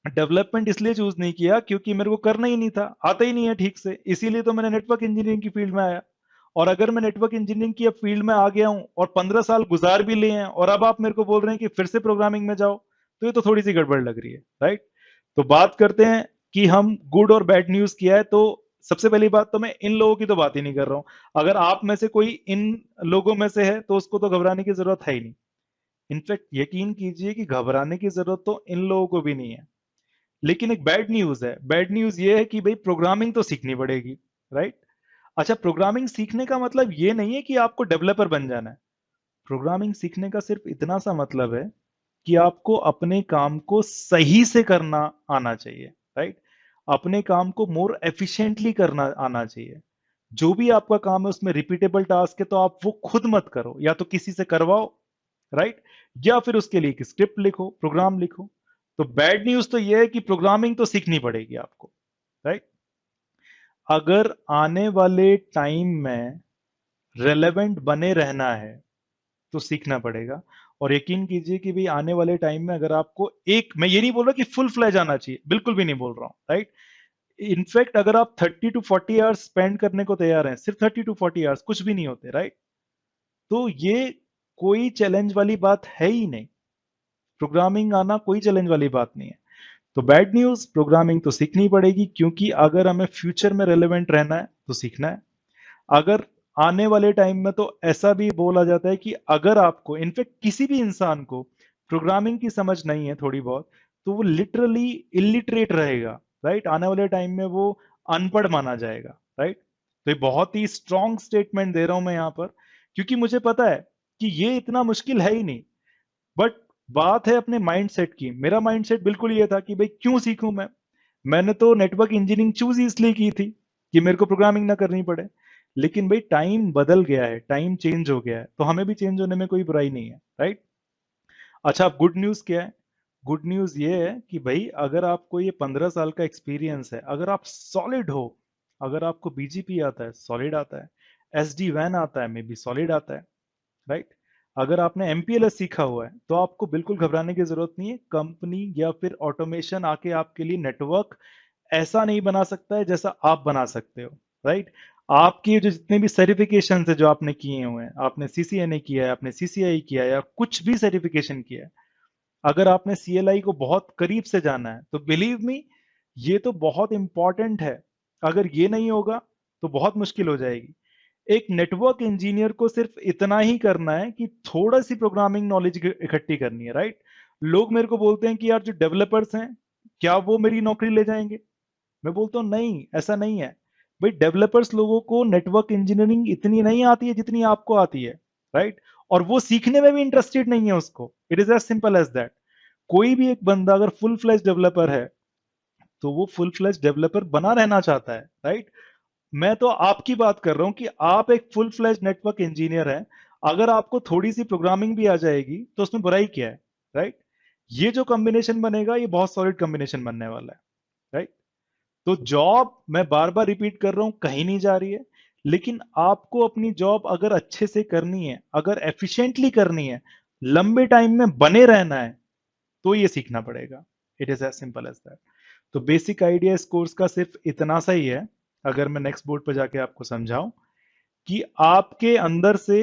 Speaker 1: डेवलपमेंट इसलिए चूज नहीं किया क्योंकि मेरे को करना ही नहीं था, आता ही नहीं है ठीक से, इसीलिए तो मैंने नेटवर्क इंजीनियरिंग की फील्ड में आया। और अगर मैं नेटवर्क इंजीनियरिंग की फील्ड में आ गया हूं और 15 साल गुजार भी लिए हैं और अब आप मेरे को बोल रहे हैं कि फिर से प्रोग्रामिंग में जाओ, तो ये तो थोड़ी सी गड़बड़ लग रही है, राइट। तो बात करते हैं कि हम गुड और बैड न्यूज किया है। तो सबसे पहली बात तो मैं इन लोगों की तो बात ही नहीं कर रहा हूं। अगर आप में से कोई इन लोगों में से है तो उसको तो घबराने की जरूरत है ही नहीं। इनफैक्ट यकीन कीजिए कि घबराने की जरूरत तो इन लोगों को भी नहीं है। लेकिन एक बैड न्यूज है, बैड न्यूज ये है कि भाई प्रोग्रामिंग तो सीखनी पड़ेगी, राइट। अच्छा, प्रोग्रामिंग सीखने का मतलब ये नहीं है कि आपको डेवलपर बन जाना है। प्रोग्रामिंग सीखने का सिर्फ इतना सा मतलब है कि आपको अपने काम को सही से करना आना चाहिए, राइट। अपने काम को मोर एफिशिएंटली करना आना चाहिए। जो भी आपका काम है उसमें रिपीटेबल टास्क है तो आप वो खुद मत करो, या तो किसी से करवाओ, राइट। या फिर उसके लिए एक स्क्रिप्ट लिखो, प्रोग्राम लिखो। तो बैड न्यूज तो ये है कि प्रोग्रामिंग तो सीखनी पड़ेगी आपको, राइट। अगर आने वाले टाइम में रेलेवेंट बने रहना है तो सीखना पड़ेगा। और यकीन कीजिए कि भाई आने वाले टाइम में अगर आपको एक, मैं ये नहीं बोल रहा कि फुल फ्लैज आना चाहिए, बिल्कुल भी नहीं बोल रहा हूं, राइट। इनफैक्ट अगर आप 30 to 40 आवर्स स्पेंड करने को तैयार हैं, सिर्फ 30 to 40 आवर्स कुछ भी नहीं होते, राइट। तो ये कोई चैलेंज वाली बात है ही नहीं। प्रोग्रामिंग आना कोई चैलेंज वाली बात नहीं है। तो बैड न्यूज, प्रोग्रामिंग तो सीखनी पड़ेगी क्योंकि अगर हमें फ्यूचर में रेलेवेंट रहना है तो सीखना है। अगर आने वाले टाइम में, तो ऐसा भी बोला जाता है कि अगर आपको, इनफेक्ट किसी भी इंसान को प्रोग्रामिंग की समझ नहीं है थोड़ी बहुत, तो वो लिटरली इलिटरेट रहेगा, राइट। आने वाले टाइम में वो अनपढ़ माना जाएगा, राइट। तो ये बहुत ही स्ट्रॉन्ग स्टेटमेंट दे रहा हूं मैं यहां पर, क्योंकि मुझे पता है कि ये इतना मुश्किल है ही नहीं। बट बात है अपने माइंडसेट की। मेरा माइंडसेट बिल्कुल ये था कि भाई क्यों सीखूं मैं। मैंने तो नेटवर्क इंजीनियरिंग चूज इसलिए की थी कि मेरे को प्रोग्रामिंग ना करनी पड़े। लेकिन भाई टाइम बदल गया है, टाइम चेंज हो गया है, तो हमें भी चेंज होने में कोई बुराई नहीं है, राइट। अच्छा, अब गुड न्यूज क्या है? गुड न्यूज ये है कि भाई अगर आपको ये 15 साल का एक्सपीरियंस है, अगर आप सॉलिड हो, अगर आपको BGP आता है, सॉलिड आता है, SD WAN आता है, मे बी सॉलिड आता है, राइट। अगर आपने MPLS सीखा हुआ है तो आपको बिल्कुल घबराने की जरूरत नहीं है। कंपनी या फिर ऑटोमेशन आके आपके लिए नेटवर्क ऐसा नहीं बना सकता है जैसा आप बना सकते हो, राइट। आपके जो जितने भी सर्टिफिकेशन है जो आपने किए हुए हैं, आपने CCNA किया है, आपने CCI किया है, या कुछ भी सर्टिफिकेशन किया है, अगर आपने CLI को बहुत करीब से जाना है तो बिलीव मी, ये तो बहुत इंपॉर्टेंट है। अगर ये नहीं होगा तो बहुत मुश्किल हो जाएगी। एक नेटवर्क इंजीनियर को सिर्फ इतना ही करना है कि थोड़ा सी प्रोग्रामिंग नॉलेज इकट्ठी करनी है, राइट। लोग मेरे को बोलते हैं कि यार जो डेवलपर्स हैं, क्या वो मेरी नौकरी ले जाएंगे? मैं बोलता हूँ नहीं, ऐसा नहीं है। भाई डेवलपर्स लोगों को नेटवर्क इंजीनियरिंग इतनी नहीं आती है जितनी आपको आती है, राइट। और वो सीखने में भी इंटरेस्टेड नहीं है उसको। It is as simple as that. कोई भी एक बंदा अगर फुल फ्लैश डेवलपर है तो वो फुल फ्लैश डेवलपर बना रहना चाहता है, राइट। मैं तो आपकी बात कर रहा हूं कि आप एक फुल फ्लैश नेटवर्क इंजीनियर हैं। अगर आपको थोड़ी सी प्रोग्रामिंग भी आ जाएगी तो उसमें बुराई क्या है, राइट। ये जो कॉम्बिनेशन बनेगा ये बहुत सॉलिड कॉम्बिनेशन बनने वाला है, राइट। तो जॉब, मैं बार बार रिपीट कर रहा हूं, कहीं नहीं जा रही है। लेकिन आपको अपनी जॉब अगर अच्छे से करनी है, अगर एफिशिएंटली करनी है, लंबे टाइम में बने रहना है, तो ये सीखना पड़ेगा। It is as simple as that. तो बेसिक आइडिया इस कोर्स का सिर्फ इतना सा ही है। अगर मैं नेक्स्ट बोर्ड पर जाके आपको समझाऊं कि आपके अंदर से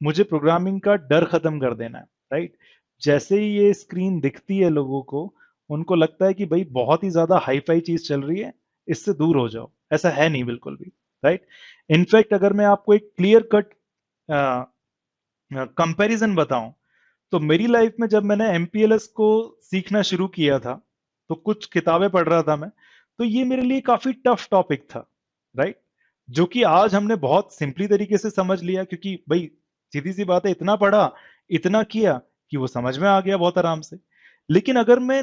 Speaker 1: मुझे प्रोग्रामिंग का डर खत्म कर देना है, राइट। जैसे ही ये स्क्रीन दिखती है लोगों को, उनको लगता है कि भाई बहुत ही ज्यादा हाई फाई चीज चल रही है, इससे दूर हो जाओ। ऐसा है नहीं बिल्कुल भी, राइट। इनफैक्ट अगर मैं आपको एक क्लियर कट कंपैरिजन बताऊं, तो मेरी लाइफ में जब मैंने MPLS को सीखना शुरू किया था, तो कुछ किताबें पढ़ रहा था मैं, तो ये मेरे लिए काफी टफ टॉपिक था, राइट। जो कि आज हमने बहुत सिंपली तरीके से समझ लिया, क्योंकि भाई सीधी सी बात है, इतना पढ़ा, इतना किया कि वो समझ में आ गया बहुत आराम से। लेकिन अगर मैं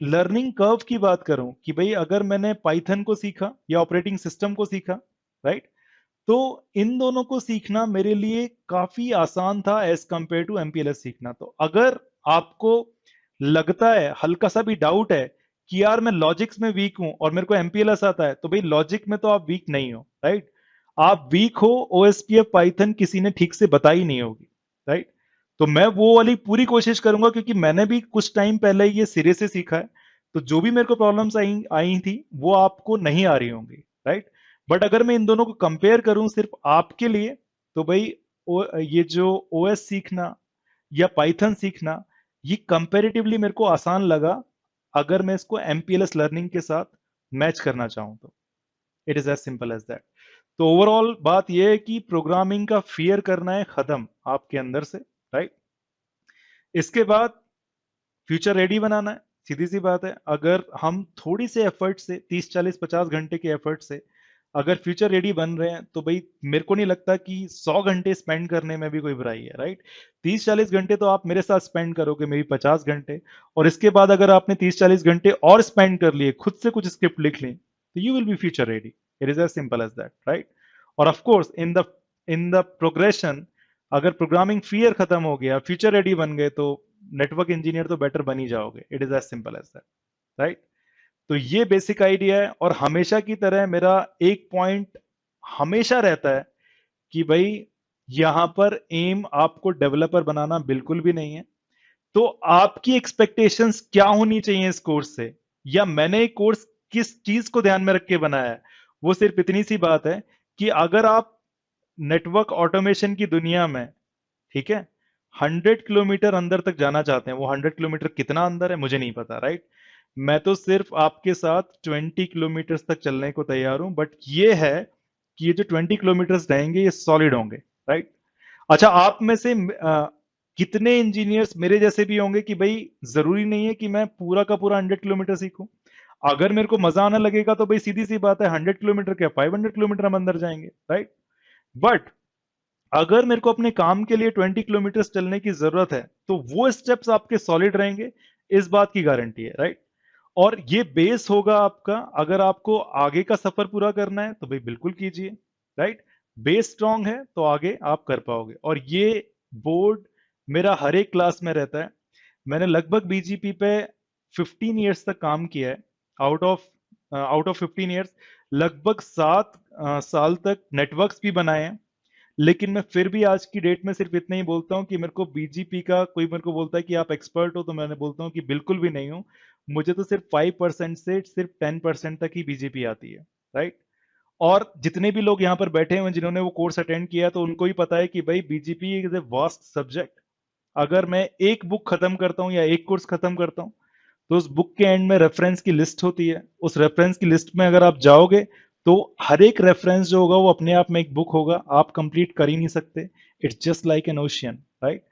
Speaker 1: लर्निंग कर्व की बात करूं कि भाई अगर मैंने पाइथन को सीखा या ऑपरेटिंग सिस्टम को सीखा, राइट, तो इन दोनों को सीखना मेरे लिए काफी आसान था एज कंपेयर टू एमपीएलएस सीखना। तो अगर आपको लगता है, हल्का सा भी डाउट है कि यार मैं लॉजिक्स में वीक हूं और मेरे को एमपीएलएस आता है, तो भाई लॉजिक में तो आप वीक नहीं हो, राइट? आप वीक हो, ओएसपीएफ पाइथन किसी ने ठीक से बताई नहीं होगी, राइट? तो मैं वो वाली पूरी कोशिश करूंगा, क्योंकि मैंने भी कुछ टाइम पहले ये सिरे से सीखा है। तो जो भी मेरे को प्रॉब्लम्स आई आई थी वो आपको नहीं आ रही होंगी, राइट? बट अगर मैं इन दोनों को कंपेयर करूं सिर्फ आपके लिए, तो भाई ये जो ओएस सीखना या पाइथन सीखना, ये कंपैरेटिवली मेरे को आसान लगा अगर मैं इसको एमपीएलएस लर्निंग के साथ मैच करना चाहूं तो। It is as simple as that. तो ओवरऑल बात यह है कि प्रोग्रामिंग का फियर करना है खत्म आपके अंदर से, राइट? इसके बाद फ्यूचर रेडी बनाना है। सीधी सी बात है, अगर हम थोड़ी से एफर्ट से 30 40 50 घंटे के एफर्ट से अगर फ्यूचर रेडी बन रहे हैं, तो भाई मेरे को नहीं लगता कि 100 घंटे स्पेंड करने में भी कोई बुराई है, राइट? 30 40 घंटे तो आप मेरे साथ स्पेंड करोगे, मे बी 50 घंटे, और इसके बाद अगर आपने 30 40 घंटे और स्पेंड कर लिए, खुद से कुछ स्क्रिप्ट लिख ली, तो you will be future ready. It is as simple as that, right? और of course in the progression, अगर प्रोग्रामिंग फियर खत्म हो गया, फ्यूचर रेडी बन गए, तो नेटवर्क इंजीनियर तो बेटर बन ही जाओगे। It is as simple as that, right? तो ये बेसिक आइडिया है। और हमेशा की तरह मेरा एक पॉइंट हमेशा रहता है कि भाई यहां पर एम आपको डेवलपर बनाना बिल्कुल भी नहीं है। तो आपकी एक्सपेक्टेशंस क्या होनी चाहिए इस कोर्स से, या मैंने एक कोर्स किस चीज को ध्यान में रख के बनाया है, वो सिर्फ इतनी सी बात है कि अगर आप नेटवर्क ऑटोमेशन की दुनिया में, ठीक है, 100 किलोमीटर अंदर तक जाना चाहते हैं, वो 100 किलोमीटर कितना अंदर है मुझे नहीं पता, राइट? मैं तो सिर्फ आपके साथ 20 किलोमीटर तक चलने को तैयार हूं, बट ये है कि ये जो 20 किलोमीटर रहेंगे ये सॉलिड होंगे, राइट? अच्छा, आप में से कितने इंजीनियर्स मेरे जैसे भी होंगे कि भाई जरूरी नहीं है कि मैं पूरा का पूरा 100 किलोमीटर सीखूं। अगर मेरे को मजा आने लगेगा तो भाई सीधी सी बात है, 100 किलोमीटर क्या 500 किलोमीटर हम अंदर जाएंगे, राइट? बट अगर मेरे को अपने काम के लिए 20 किलोमीटर चलने की जरूरत है, तो वो स्टेप्स आपके सॉलिड रहेंगे, इस बात की गारंटी है, राइट? और ये बेस होगा आपका, अगर आपको आगे का सफर पूरा करना है तो भाई बिल्कुल कीजिए, राइट? बेस स्ट्रांग है तो आगे आप कर पाओगे। और ये बोर्ड मेरा हर एक क्लास में रहता है। मैंने लगभग बीजीपी पे 15 ईयर्स तक काम किया है। आउट ऑफ 15 ईयर्स लगभग 7 साल तक नेटवर्क्स भी बनाए हैं। लेकिन मैं फिर भी आज की डेट में सिर्फ इतना ही बोलता हूँ कि मेरे को बीजीपी का कोई मेरे को बोलता है कि आप एक्सपर्ट हो, तो मैंने बोलता हूँ कि बिल्कुल भी नहीं हूँ। मुझे तो सिर्फ 5% से सिर्फ 10% तक ही बीजेपी आती है, राइट? और जितने भी लोग यहाँ पर बैठे हुए हैं जिन्होंने वो कोर्स अटेंड किया है, तो उनको ही पता है कि भाई BGP is a vast subject. अगर मैं एक बुक खत्म करता हूँ या एक कोर्स खत्म करता हूँ, तो उस बुक के एंड में रेफरेंस की लिस्ट होती है। उस रेफरेंस की लिस्ट में अगर आप जाओगे, तो हर एक रेफरेंस जो होगा वो अपने आप में एक बुक होगा, आप कंप्लीट कर ही नहीं सकते। It's just like an ocean, right?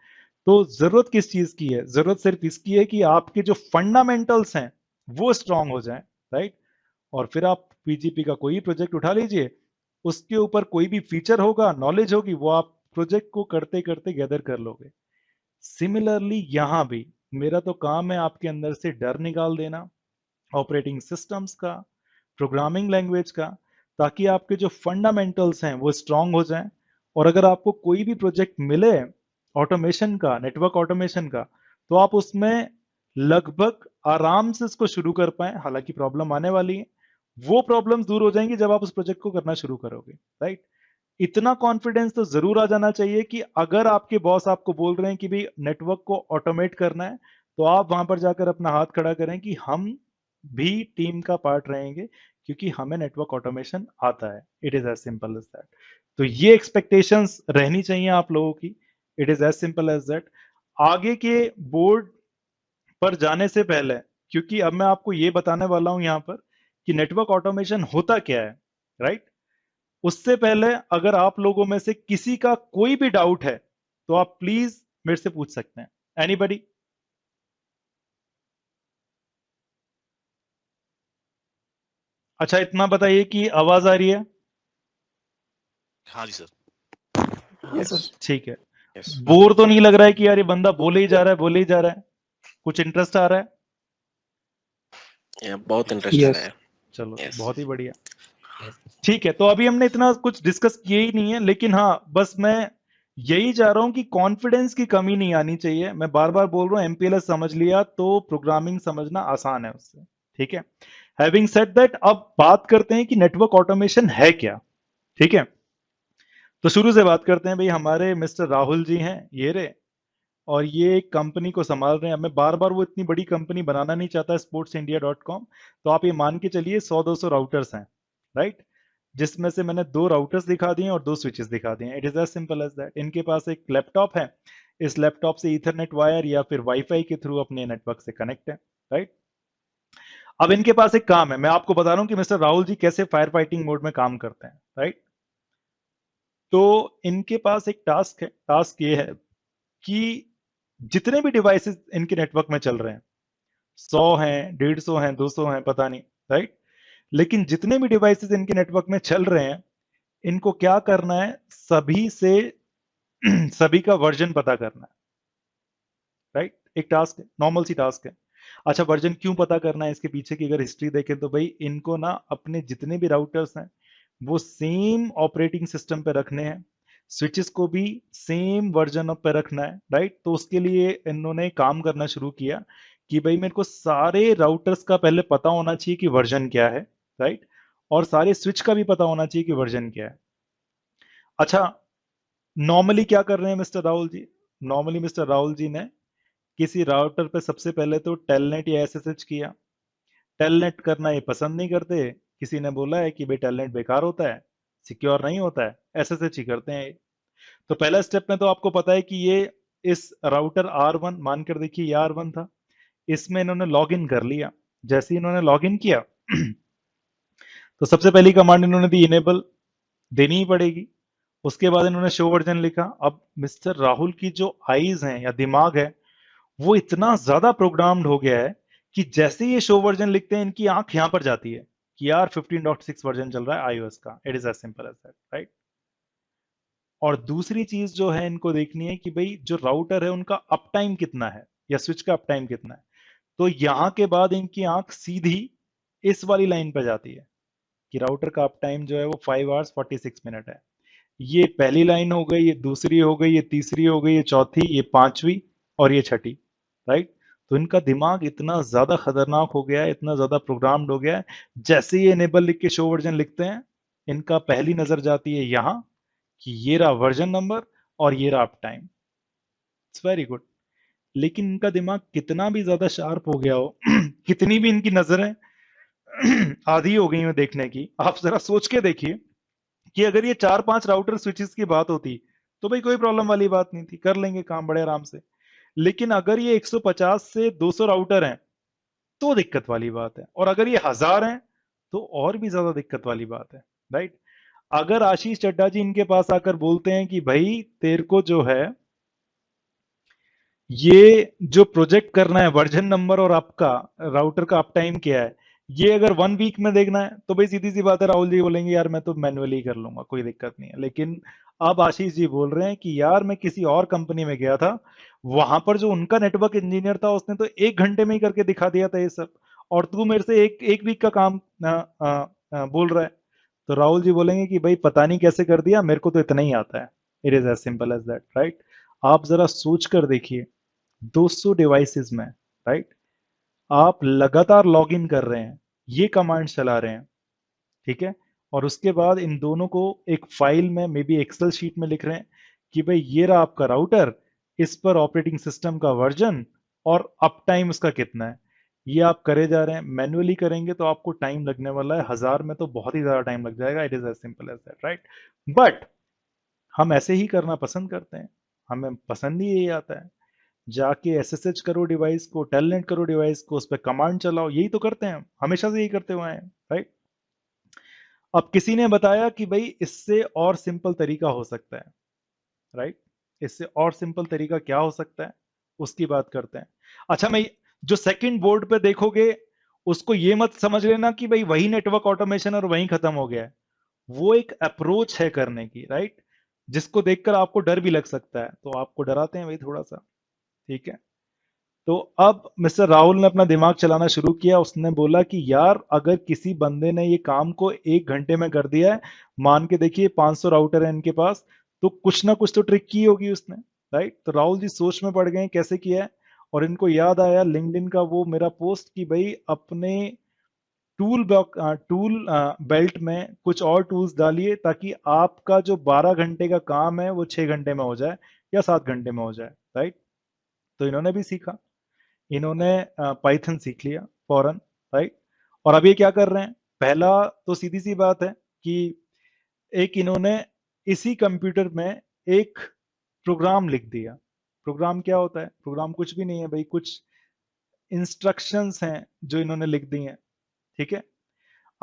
Speaker 1: तो जरूरत किस चीज की है? जरूरत सिर्फ इसकी है कि आपके जो फंडामेंटल्स हैं वो स्ट्रांग हो जाएं, राइट? और फिर आप पीजीपी का कोई प्रोजेक्ट उठा लीजिए, उसके ऊपर कोई भी फीचर होगा, नॉलेज होगी, वो आप प्रोजेक्ट को करते करते गैदर कर लोगे। सिमिलरली यहां भी मेरा तो काम है आपके अंदर से डर निकाल देना, ऑपरेटिंग सिस्टम्स का, प्रोग्रामिंग लैंग्वेज का, ताकि आपके जो फंडामेंटल्स हैं वो स्ट्रांग हो जाएं। और अगर आपको कोई भी प्रोजेक्ट मिले ऑटोमेशन का, नेटवर्क ऑटोमेशन का, तो आप उसमें लगभग आराम से इसको शुरू कर पाए। हालांकि प्रॉब्लम आने वाली है, वो प्रॉब्लम्स दूर हो जाएंगी जब आप उस प्रोजेक्ट को करना शुरू करोगे, राइट? इतना कॉन्फिडेंस तो जरूर आ जाना चाहिए कि अगर आपके बॉस आपको बोल रहे हैं कि भाई नेटवर्क को ऑटोमेट करना है, तो आप वहां पर जाकर अपना हाथ खड़ा करें कि हम भी टीम का पार्ट रहेंगे, क्योंकि हमें नेटवर्क ऑटोमेशन आता है। It is as simple as that. तो ये एक्सपेक्टेशंस रहनी चाहिए आप लोगों की। It is as simple as that. आगे के बोर्ड पर जाने से पहले, क्योंकि अब मैं आपको ये बताने वाला हूं यहां पर कि नेटवर्क ऑटोमेशन होता क्या है, राइट? उससे पहले अगर आप लोगों में से किसी का कोई भी डाउट है, तो आप प्लीज मेरे से पूछ सकते हैं। एनीबडी? अच्छा, इतना बताइए कि आवाज आ रही है?
Speaker 2: हाँ जी सर।
Speaker 3: Yes sir.
Speaker 1: ठीक है।
Speaker 2: यस।
Speaker 1: बोर तो नहीं लग रहा है कि यार ये बंदा बोले ही जा रहा है, बोले ही जा रहा है? कुछ इंटरेस्ट आ रहा है?
Speaker 2: बहुत इंटरेस्ट आ
Speaker 3: यस
Speaker 2: रहा है।
Speaker 1: चलो,
Speaker 2: यस।
Speaker 1: बहुत ही बढ़िया। ठीक है, तो अभी हमने इतना कुछ डिस्कस किया ही नहीं है, लेकिन हाँ बस मैं यही चाह रहा हूं कि कॉन्फिडेंस की कमी नहीं आनी चाहिए। मैं बार बार बोल रहा हूं, एमपीएलएस समझ लिया तो प्रोग्रामिंग समझना आसान है उससे। ठीक है, हैविंग सेड दैट, अब बात करते हैं कि नेटवर्क ऑटोमेशन है क्या। ठीक है, तो शुरू से बात करते हैं। भाई हमारे मिस्टर राहुल जी हैं ये रे, और ये एक कंपनी को संभाल रहे हैं। मैं बार बार वो इतनी बड़ी कंपनी बनाना नहीं चाहता, sportsindia.com। तो आप ये मान के चलिए 100-200 राउटर्स हैं, राइट, जिसमें से मैंने 2 राउटर्स दिखा दिए और 2 स्विचेस दिखा दिए। It is as simple as that. इनके पास एक लैपटॉप है, इस लैपटॉप से ईथरनेट वायर या फिर वाईफाई के थ्रू अपने नेटवर्क से कनेक्ट है, राइट। अब इनके पास एक काम है, मैं आपको बता रहा हूं कि मिस्टर राहुल जी कैसे फायर फाइटिंग मोड में काम करते हैं, राइट। तो इनके पास एक टास्क है, टास्क ये है कि जितने भी डिवाइसेस इनके नेटवर्क में चल रहे हैं, 100 हैं, 150 हैं, 200 हैं, पता नहीं, राइट, लेकिन जितने भी डिवाइसेस इनके नेटवर्क में चल रहे हैं, इनको क्या करना है, सभी से सभी का वर्जन पता करना है, राइट। एक टास्क है, नॉर्मल सी टास्क है। अच्छा, वर्जन क्यों पता करना है, इसके पीछे की अगर हिस्ट्री देखें तो भाई इनको ना अपने जितने भी राउटर्स हैं वो सेम ऑपरेटिंग सिस्टम पे रखने हैं, स्विचेस को भी सेम वर्जन पे रखना है, राइट। तो उसके लिए इन्होंने काम करना शुरू किया कि भाई मेरे को सारे राउटर्स का पहले पता होना चाहिए कि वर्जन क्या है, राइट, और सारे स्विच का भी पता होना चाहिए कि वर्जन क्या है। अच्छा, नॉर्मली क्या कर रहे हैं mister Rahul ji, normally mister Rahul ji ने किसी राउटर पे सबसे पहले तो टेलनेट या एसएसएच किया। टेलनेट करना ये पसंद नहीं करते, किसी ने बोला है कि भाई टेलनेट बेकार होता है, सिक्योर नहीं होता है, एसएसएच ही करते हैं। तो पहला स्टेप में तो आपको पता है कि ये इस राउटर R1 मानकर देखिए, ये R1 था, इसमें इन्होंने लॉग इन कर लिया। जैसे ही इन्होंने लॉग इन किया तो सबसे पहली कमांड इन्होंने दी इनेबल, देनी ही पड़ेगी। उसके बाद इन्होंने शो वर्जन लिखा। अब मिस्टर राहुल की जो आईज हैं या दिमाग है, वो इतना ज्यादा प्रोग्राम्ड हो गया है कि जैसे ही ये शो वर्जन लिखते हैं इनकी आंख यहां पर जाती है कि यार 15.6 वर्जन चल रहा है आईओएस का। It is as simple as that, right. और दूसरी चीज जो है इनको देखनी है कि भाई जो राउटर है उनका अप टाइम कितना है या स्विच का अप टाइम कितना है। तो यहां के बाद इनकी आंख सीधी इस वाली लाइन पर जाती है कि राउटर का अप टाइम जो है वो 5 hours 46 minutes है। ये पहली लाइन हो गई, ये दूसरी हो गई, ये तीसरी हो गई, ये चौथी, ये पांचवी और ये छठी, राइट। तो इनका दिमाग इतना ज्यादा खतरनाक हो गया है, इतना ज्यादा प्रोग्राम्ड हो गया है, जैसे ये इनेबल लिख के शो वर्जन लिखते हैं, इनका पहली नजर जाती है यहां कि ये रहा वर्जन नंबर और ये रहा up time. It's very good. लेकिन इनका दिमाग कितना भी ज्यादा शार्प हो गया हो कितनी भी इनकी नजरें आधी हो गई हो देखने की, आप जरा सोच के देखिए कि अगर ये 4-5 राउटर स्विचेस की बात होती तो भाई कोई प्रॉब्लम वाली बात नहीं थी, कर लेंगे काम बड़े आराम से। लेकिन अगर ये 150 से 200 राउटर हैं तो दिक्कत वाली बात है, और अगर ये 1000 हैं तो और भी ज्यादा दिक्कत वाली बात है, राइट। अगर आशीष चड्डा जी इनके पास आकर बोलते हैं कि भाई तेरे को जो है ये जो प्रोजेक्ट करना है, वर्जन नंबर और आपका राउटर का अप टाइम क्या है, ये अगर 1 वीक में देखना है, तो भाई सीधी सी बात है, राहुल जी बोलेंगे यार मैं तो मैन्युअली कर लूंगा, कोई दिक्कत नहीं है। लेकिन अब आशीष जी बोल रहे हैं कि यार मैं किसी और कंपनी में गया था, वहां पर जो उनका नेटवर्क इंजीनियर था उसने तो 1 घंटे में ही करके दिखा दिया था ये सब, और तू मेरे से एक वीक का काम बोल रहा है। तो राहुल जी बोलेंगे कि भाई पता नहीं कैसे कर दिया, मेरे को तो इतना ही आता है। It is as simple as that, right. आप जरा सोच कर देखिए, 200 डिवाइसेस में, राइट, आप लगातार लॉग इन कर रहे हैं, ये कमांड चला रहे हैं, ठीक है, और उसके बाद इन दोनों को एक फाइल में, मे बी एक्सेल शीट में लिख रहे हैं कि भाई ये रहा आपका राउटर, इस पर ऑपरेटिंग सिस्टम का वर्जन और अप टाइम उसका कितना है। ये आप करे जा रहे हैं। मैन्युअली करेंगे तो आपको टाइम लगने वाला है 1000 में, तो बहुत ही ज्यादा टाइम लग जाएगा। It is as simple as that, right. But हम ऐसे ही करना पसंद करते हैं, हमें पसंद ही यही आता है, जाके एसएसएच करो डिवाइस को, टेलनेट करो डिवाइस को, उस पर कमांड चलाओ, यही तो करते हैं हम, हमेशा से यही करते हुए हैं, राइट। अब किसी ने बताया कि भाई इससे और सिंपल तरीका हो सकता है, राइट। इससे और सिंपल तरीका क्या हो सकता है, उसकी बात करते हैं। अच्छा, मैं जो सेकंड बोर्ड पे देखोगे उसको ये मत समझ लेना कि भाई वही नेटवर्क ऑटोमेशन और वहीं खत्म हो गया है। वो एक अप्रोच है करने की, राइट, जिसको देखकर आपको डर भी लग सकता है, तो आपको डराते हैं भाई थोड़ा सा, ठीक है। तो अब मिस्टर राहुल ने अपना दिमाग चलाना शुरू किया। उसने बोला कि यार अगर किसी बंदे ने ये काम को 1 घंटे में कर दिया है, मान के देखिए 500 राउटर है इनके पास, तो कुछ ना कुछ तो ट्रिक की होगी उसने, राइट। तो राहुल जी सोच में पड़ गए कैसे किया है, और इनको याद आया लिंक्डइन का वो मेरा पोस्ट कि भाई अपने टूल बेल्ट में कुछ और टूल्स डालिए ताकि आपका जो 12 घंटे का काम है वो 6 घंटे में हो जाए या 7 घंटे में हो जाए, राइट। तो इन्होंने भी सीखा, इन्होंने पाइथन सीख लिया फौरन, राइट। और अब ये क्या कर रहे हैं, पहला तो सीधी सी बात है कि एक इन्होंने इसी कंप्यूटर में एक प्रोग्राम लिख दिया। प्रोग्राम क्या होता है, प्रोग्राम कुछ भी नहीं है भाई, कुछ इंस्ट्रक्शंस हैं जो इन्होंने लिख दी हैं, ठीक है।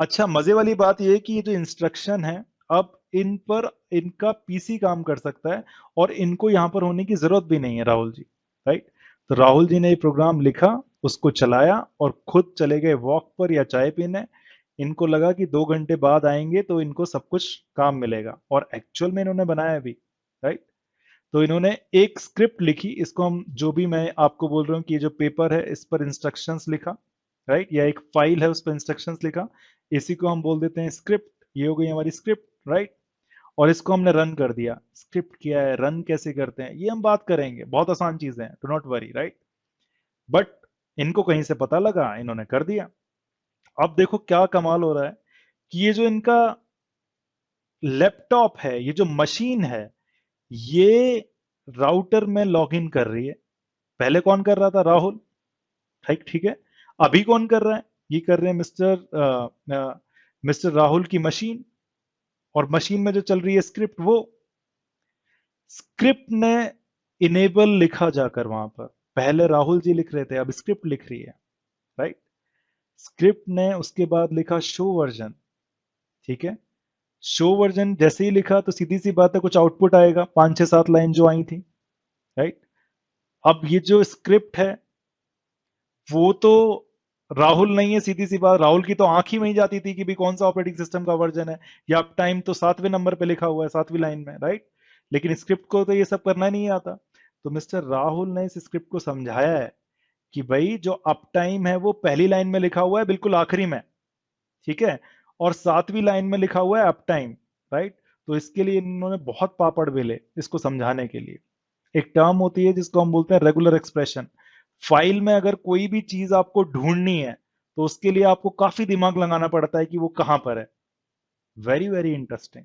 Speaker 1: अच्छा, मजे वाली बात यह है कि ये जो इंस्ट्रक्शन है, अब इन पर इनका पीसी काम कर सकता है और इनको यहां पर होने की जरूरत भी नहीं है, राहुल जी, राइट। तो राहुल जी ने ये प्रोग्राम लिखा, उसको चलाया और खुद चले गए वॉक पर या चाय पीने। इनको लगा कि 2 घंटे बाद आएंगे तो इनको सब कुछ काम मिलेगा, और एक्चुअल में इन्होंने बनाया भी, राइट। तो इन्होंने एक स्क्रिप्ट लिखी, इसको हम जो भी मैं आपको बोल रहा हूँ कि ये जो पेपर है इस पर इंस्ट्रक्शंस लिखा, राइट, या एक फाइल है उस पर इंस्ट्रक्शंस लिखा, इसी को हम बोल देते हैं स्क्रिप्ट। ये हो गई हमारी स्क्रिप्ट, राइट। और इसको हमने रन कर दिया। स्क्रिप्ट क्या है, रन कैसे करते हैं, ये हम बात करेंगे, बहुत आसान चीजें हैं, do not worry, right. But इनको कहीं से पता लगा, इन्होंने कर दिया। अब देखो क्या कमाल हो रहा है कि ये जो इनका लैपटॉप है, ये जो मशीन है, ये राउटर में लॉगिन कर रही है। पहले कौन कर रहा था, राहुल, ठीक ठीक है। अभी कौन कर रहा है, ये कर रहे हैं मिस्टर राहुल की मशीन, और मशीन में जो चल रही है स्क्रिप्ट, वो स्क्रिप्ट ने इनेबल लिखा जाकर वहां पर। पहले राहुल जी लिख रहे थे, अब स्क्रिप्ट लिख रही है, राइट। स्क्रिप्ट ने उसके बाद लिखा शो वर्जन, ठीक है। शो वर्जन जैसे ही लिखा तो सीधी सी बात है कुछ आउटपुट आएगा, 5 6 7 लाइन जो आई थी, राइट। अब ये जो स्क्रिप्ट है वो तो राहुल नहीं है, सीधी सी बात, राहुल की तो आंख ही में ही जाती थी कि भी कौन सा ऑपरेटिंग सिस्टम का वर्जन है, या अप टाइम तो 7वें नंबर पे लिखा हुआ है, 7वीं लाइन में, राइट। लेकिन स्क्रिप्ट को तो ये सब करना नहीं आता। तो मिस्टर राहुल ने इस स्क्रिप्ट को समझाया है कि भाई जो अप टाइम है वो पहली लाइन में लिखा हुआ है बिल्कुल आखिरी में, ठीक है, और 7वीं लाइन में लिखा हुआ है अप टाइम, राइट। तो इसके लिए इन्होंने बहुत पापड़ बेले इसको समझाने के लिए। एक टर्म होती है जिसको हम बोलते हैं रेगुलर एक्सप्रेशन। फाइल में अगर कोई भी चीज आपको ढूंढनी है तो उसके लिए आपको काफी दिमाग लगाना पड़ता है कि वो कहां पर है। Very very interesting.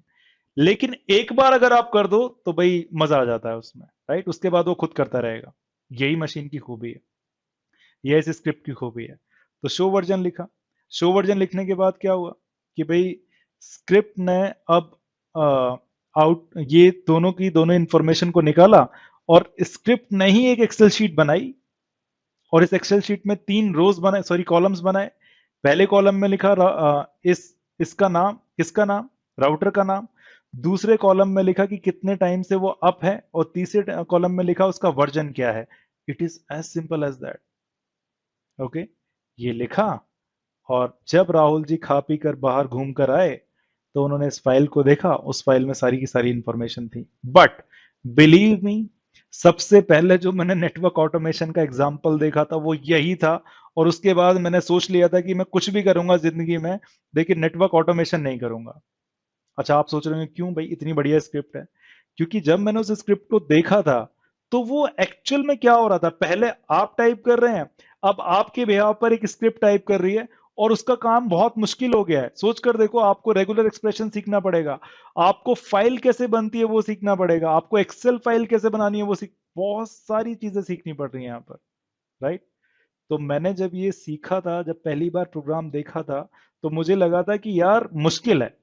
Speaker 1: लेकिन एक बार अगर आप कर दो तो भाई मजा आ जाता है उसमें, राइट। उसके बाद वो खुद करता रहेगा। यही मशीन की खूबी है, यह इस स्क्रिप्ट की खूबी है। तो शो वर्जन लिखा। शो वर्जन लिखने के बाद क्या हुआ कि भाई स्क्रिप्ट ने अब आउट ये दोनों की दोनों इंफॉर्मेशन को निकाला, और स्क्रिप्ट ने ही एक एक्सेल शीट बनाई, और इस एक्सेल शीट में 3 रोज बनाए, सॉरी कॉलम्स बनाए। पहले कॉलम में लिखा इसका नाम, किसका नाम, राउटर का नाम। दूसरे कॉलम में लिखा कि कितने टाइम से वो अप है, और तीसरे कॉलम में लिखा उसका वर्जन क्या है। It is as simple as that, okay. ये लिखा, और जब राहुल जी खा पी कर बाहर घूम कर आए तो उन्होंने इस फाइल को देखा, उस फाइल में सारी की सारी इंफॉर्मेशन थी। बट बिलीव मी, सबसे पहले जो मैंने नेटवर्क ऑटोमेशन का एग्जाम्पल देखा था वो यही था, और उसके बाद मैंने सोच लिया था कि मैं कुछ भी करूंगा जिंदगी में, लेकिन नेटवर्क ऑटोमेशन नहीं करूंगा। अच्छा, आप सोच रहे होंगे क्यों भाई, इतनी बढ़िया स्क्रिप्ट है। क्योंकि जब मैंने उस स्क्रिप्ट को देखा था तो वो एक्चुअल में क्या हो रहा था, पहले आप टाइप कर रहे हैं, अब आपके बिहाव पर एक स्क्रिप्ट टाइप कर रही है, और उसका काम बहुत मुश्किल हो गया है। सोच कर देखो, आपको रेगुलर एक्सप्रेशन सीखना पड़ेगा, आपको फाइल कैसे बनती है वो सीखना पड़ेगा, आपको एक्सेल फाइल कैसे बनानी है वो बहुत सारी चीजें सीखनी पड़ रही हैं यहाँ पर, राइट। तो मैंने जब ये सीखा था, जब पहली बार प्रोग्राम देखा था, तो मुझे लगा था कि यार मुश्किल है।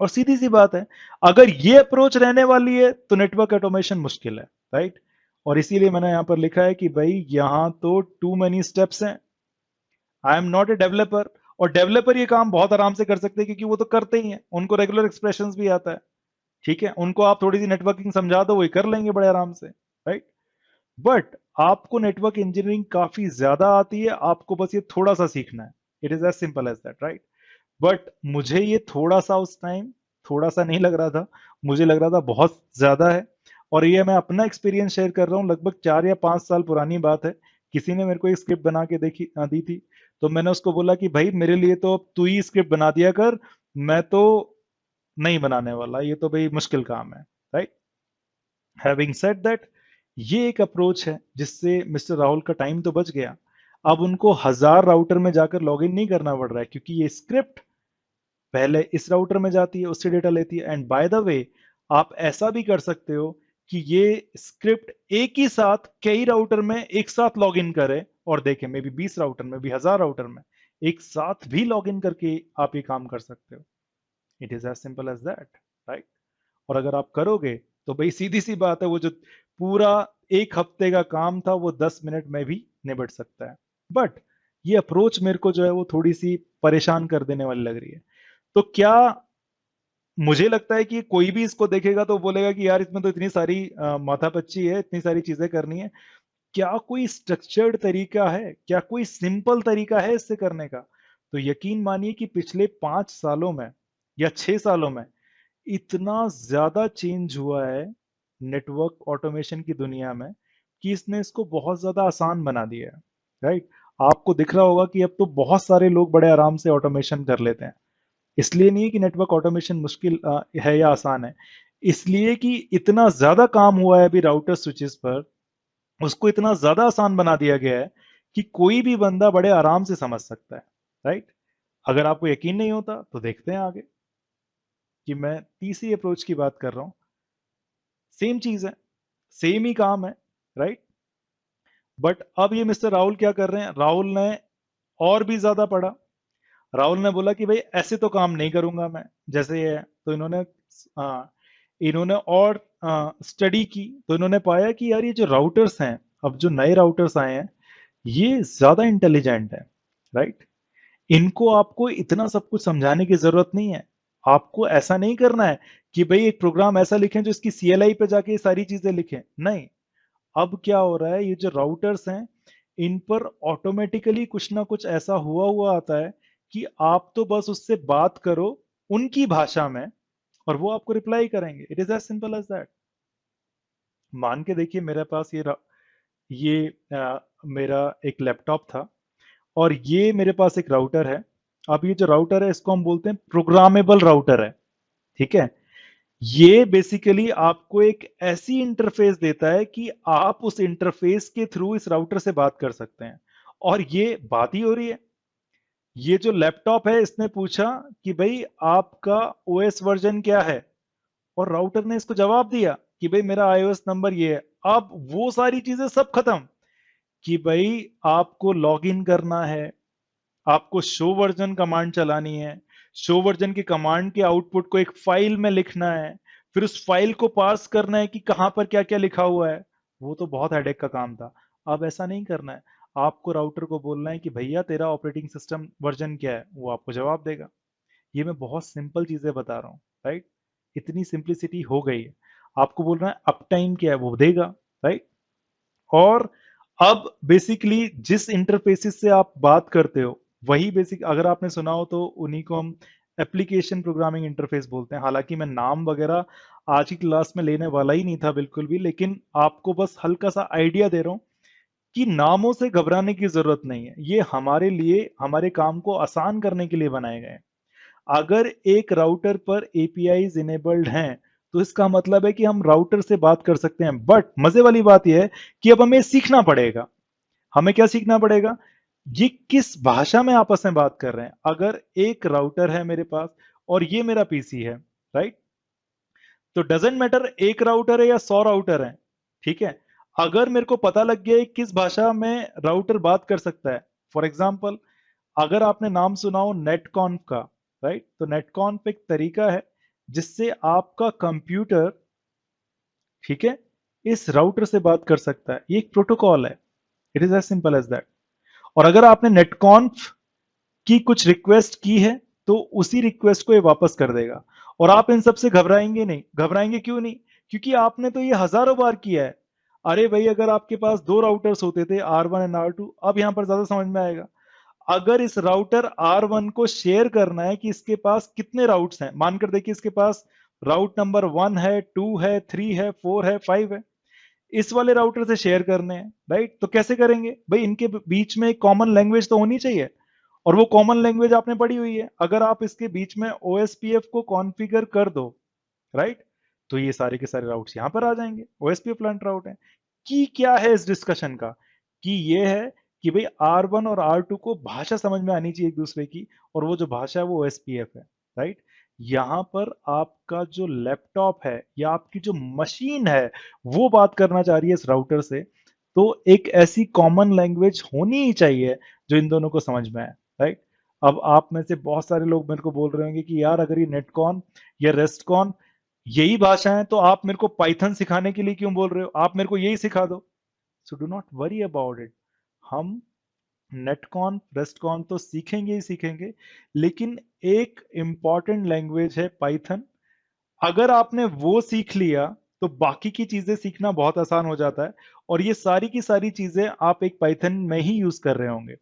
Speaker 1: और सीधी सी बात है, अगर ये अप्रोच रहने वाली है तो नेटवर्क ऑटोमेशन मुश्किल है, राइट। और इसीलिए मैंने यहां पर लिखा है कि भाई यहां तो टू मेनी स्टेप्स हैं। I am not a developer, और डेवलपर ये काम बहुत आराम से कर सकते हैं क्योंकि वो तो करते ही हैं, उनको रेगुलर एक्सप्रेशंस भी आता है, ठीक है। उनको आप थोड़ी सी नेटवर्किंग समझा दो, वही कर लेंगे बड़े आराम से, राइट। बट आपको नेटवर्क इंजीनियरिंग काफी ज्यादा आती है, आपको बस ये थोड़ा सा सीखना है। It is as simple as that, right. But मुझे ये थोड़ा सा उस टाइम थोड़ा सा नहीं लग रहा था, मुझे लग रहा था बहुत ज्यादा है। और ये मैं अपना एक्सपीरियंस शेयर कर रहा हूँ, लगभग 4 या 5 साल पुरानी बात है किसी ने मेरे को एक स्क्रिप्ट बना के दी थी, तो मैंने उसको बोला कि भाई मेरे लिए तो अब तू ही स्क्रिप्ट बना दिया कर, मैं तो नहीं बनाने वाला, ये तो भाई मुश्किल काम है, राइट। हैविंग सेड दैट, ये एक अप्रोच है जिससे मिस्टर राहुल का टाइम तो बच गया। अब उनको 1000 राउटर में जाकर लॉगिन नहीं करना पड़ रहा है, क्योंकि ये स्क्रिप्ट पहले इस राउटर में जाती है, उससे डेटा लेती है। एंड बाय द वे, आप ऐसा भी कर सकते हो कि ये स्क्रिप्ट एक ही साथ कई राउटर में एक साथ लॉगिन करे और देखे, मे बी 20 राउटर में भी, 1000 राउटर में एक साथ भी लॉगिन करके आप ये काम कर सकते हो। It is as simple as that, right. और अगर आप करोगे तो भाई सीधी सी बात है, वो जो पूरा एक हफ्ते का काम था वो 10 मिनट में भी निबट सकता है। बट ये अप्रोच मेरे को जो है वो थोड़ी सी परेशान कर देने वाली लग रही है। तो क्या, मुझे लगता है कि कोई भी इसको देखेगा तो बोलेगा कि यार इसमें तो इतनी सारी माथापच्ची है, इतनी सारी चीजें करनी है, क्या कोई स्ट्रक्चर्ड तरीका है, क्या कोई सिंपल तरीका है इससे करने का? तो यकीन मानिए कि पिछले 5 सालों में या 6 सालों में इतना ज्यादा चेंज हुआ है नेटवर्क ऑटोमेशन की दुनिया में कि इसने इसको बहुत ज्यादा आसान बना दिया है, राइट। आपको दिख रहा होगा कि अब तो बहुत सारे लोग बड़े आराम से ऑटोमेशन कर लेते हैं। इसलिए नहीं है कि नेटवर्क ऑटोमेशन मुश्किल है या आसान है, इसलिए कि इतना ज्यादा काम हुआ है अभी राउटर स्विचेस पर, उसको इतना ज्यादा आसान बना दिया गया है कि कोई भी बंदा बड़े आराम से समझ सकता है, राइट। अगर आपको यकीन नहीं होता तो देखते हैं आगे, कि मैं तीसरी अप्रोच की बात कर रहा हूं। सेम चीज है, सेम ही काम है, राइट। बट अब ये मिस्टर राहुल क्या कर रहे हैं, राहुल ने और भी ज्यादा पढ़ा। राहुल ने बोला कि भाई ऐसे तो काम नहीं करूंगा मैं जैसे ये है। तो इन्होंने और स्टडी की, तो इन्होंने पाया कि यार ये जो राउटर्स हैं, अब जो नए राउटर्स आए हैं, ये ज्यादा इंटेलिजेंट है, राइट। इनको आपको इतना सब कुछ समझाने की जरूरत नहीं है। आपको ऐसा नहीं करना है कि भाई एक प्रोग्राम ऐसा लिखें जो इसकी CLI पे जाके ये सारी चीजें लिखें, नहीं। अब क्या हो रहा है, ये जो राउटर्स हैं, इन पर ऑटोमेटिकली कुछ ना कुछ ऐसा हुआ हुआ आता है कि आप तो बस उससे बात करो उनकी भाषा में और वो आपको रिप्लाई करेंगे। It is as simple as that. मान के देखिए, मेरे पास मेरा एक लैपटॉप था और ये मेरे पास एक राउटर है। अब ये जो राउटर है इसको हम बोलते हैं प्रोग्रामेबल राउटर है, ठीक है। ये बेसिकली आपको एक ऐसी इंटरफेस देता है कि आप उस इंटरफेस के थ्रू इस राउटर से बात कर सकते हैं। और ये बात ही हो रही है। ये जो लैपटॉप है, इसने पूछा कि भाई आपका OS वर्जन क्या है, और राउटर ने इसको जवाब दिया कि भाई मेरा iOS नंबर ये है। अब वो सारी चीजें सब खत्म, कि भाई आपको लॉगिन करना है, आपको शो वर्जन कमांड चलानी है, शो वर्जन की कमांड के आउटपुट को एक फाइल में लिखना है, फिर उस फाइल को पास करना है कि कहां पर क्या क्या लिखा हुआ है। वो तो बहुत हेडेक का काम था। अब ऐसा नहीं करना है, आपको राउटर को बोलना है कि भैया तेरा ऑपरेटिंग सिस्टम वर्जन क्या है, वो आपको जवाब देगा। ये मैं बहुत सिंपल चीजें बता रहा हूँ, राइट। इतनी सिंप्लिसिटी हो गई है। आपको बोलना है अप टाइम क्या है, वो देगा, राइट। और अब बेसिकली जिस इंटरफेसिस से आप बात करते हो, वही बेसिक, अगर आपने सुना हो तो उन्हीं को हम एप्लीकेशन प्रोग्रामिंग इंटरफेस बोलते हैं। हालांकि मैं नाम वगैरह आज की क्लास में लेने वाला ही नहीं था बिल्कुल भी, लेकिन आपको बस हल्का सा आइडिया दे रहा हूं कि नामों से घबराने की जरूरत नहीं है। ये हमारे लिए, हमारे काम को आसान करने के लिए बनाए गए हैं। अगर एक राउटर पर APIs इनेबल्ड हैं, तो इसका मतलब है कि हम राउटर से बात कर सकते हैं। बट मजे वाली बात यह है कि अब हमें सीखना पड़ेगा। हमें क्या सीखना पड़ेगा, ये किस भाषा में आपस में बात कर रहे हैं। अगर एक राउटर है मेरे पास और ये मेरा PC है, राइट, तो डजेंट मैटर एक राउटर है या 100 राउटर है, ठीक है। अगर मेरे को पता लग गया है किस भाषा में राउटर बात कर सकता है, फॉर एग्जाम्पल अगर आपने नाम सुना हो नेटकॉन्फ का, राइट, तो नेटकॉन्फ एक तरीका है जिससे आपका कंप्यूटर, ठीक है, इस राउटर से बात कर सकता है। ये एक प्रोटोकॉल है। It is as simple as that. और अगर आपने नेटकॉन्फ की कुछ रिक्वेस्ट की है, तो उसी रिक्वेस्ट को ये वापस कर देगा। और आप इन सब से घबराएंगे नहीं। घबराएंगे क्यों नहीं? क्योंकि आपने तो ये हजारों बार किया है। अरे भाई, अगर आपके पास 2 राउटर्स होते थे, R1 एंड R2, अब यहां पर ज्यादा समझ में आएगा। अगर इस राउटर R1 को शेयर करना है कि इसके पास कितने राउट्स हैं, मानकर देखिए इसके पास राउट नंबर 1 है, 2 है, 3 है, 4 है, 5 है। इस वाले राउटर से शेयर करने हैं, राइट? तो कैसे करेंगे भाई? इनके बीच में एक कॉमन लैंग्वेज तो होनी चाहिए, और वो कॉमन लैंग्वेज आपने पढ़ी हुई है। अगर आप इसके बीच में OSPF को कॉन्फ़िगर कर दो, राइट, तो ये सारे के सारे राउट्स यहां पर आ जाएंगे, OSPF प्लांट राउट है। की क्या है इस डिस्कशन का? कि ये है कि भाई R1 और R2 को भाषा समझ में आनी चाहिए एक दूसरे की, और वो जो भाषा है वो OSPF है, राइट? यहां पर आपका जो लैपटॉप है या आपकी जो मशीन है वो बात करना चाह रही है इस राउटर से, तो एक ऐसी कॉमन लैंग्वेज होनी ही चाहिए जो इन दोनों को समझ में आए, राइट? अब आप में से बहुत सारे लोग मेरे को बोल रहे होंगे कि यार अगर ये नेटकॉन या रेस्टकॉन यही भाषा है तो आप मेरे को पाइथन सिखाने के लिए क्यों बोल रहे हो? आप मेरे को यही सिखा दो। So do not worry about it. हम नेटकॉन रेस्टकॉन तो सीखेंगे ही सीखेंगे, लेकिन एक इंपॉर्टेंट लैंग्वेज है पाइथन। अगर आपने वो सीख लिया तो बाकी की चीजें सीखना बहुत आसान हो जाता है, और ये सारी की सारी चीजें आप एक पाइथन में ही यूज कर रहे होंगे।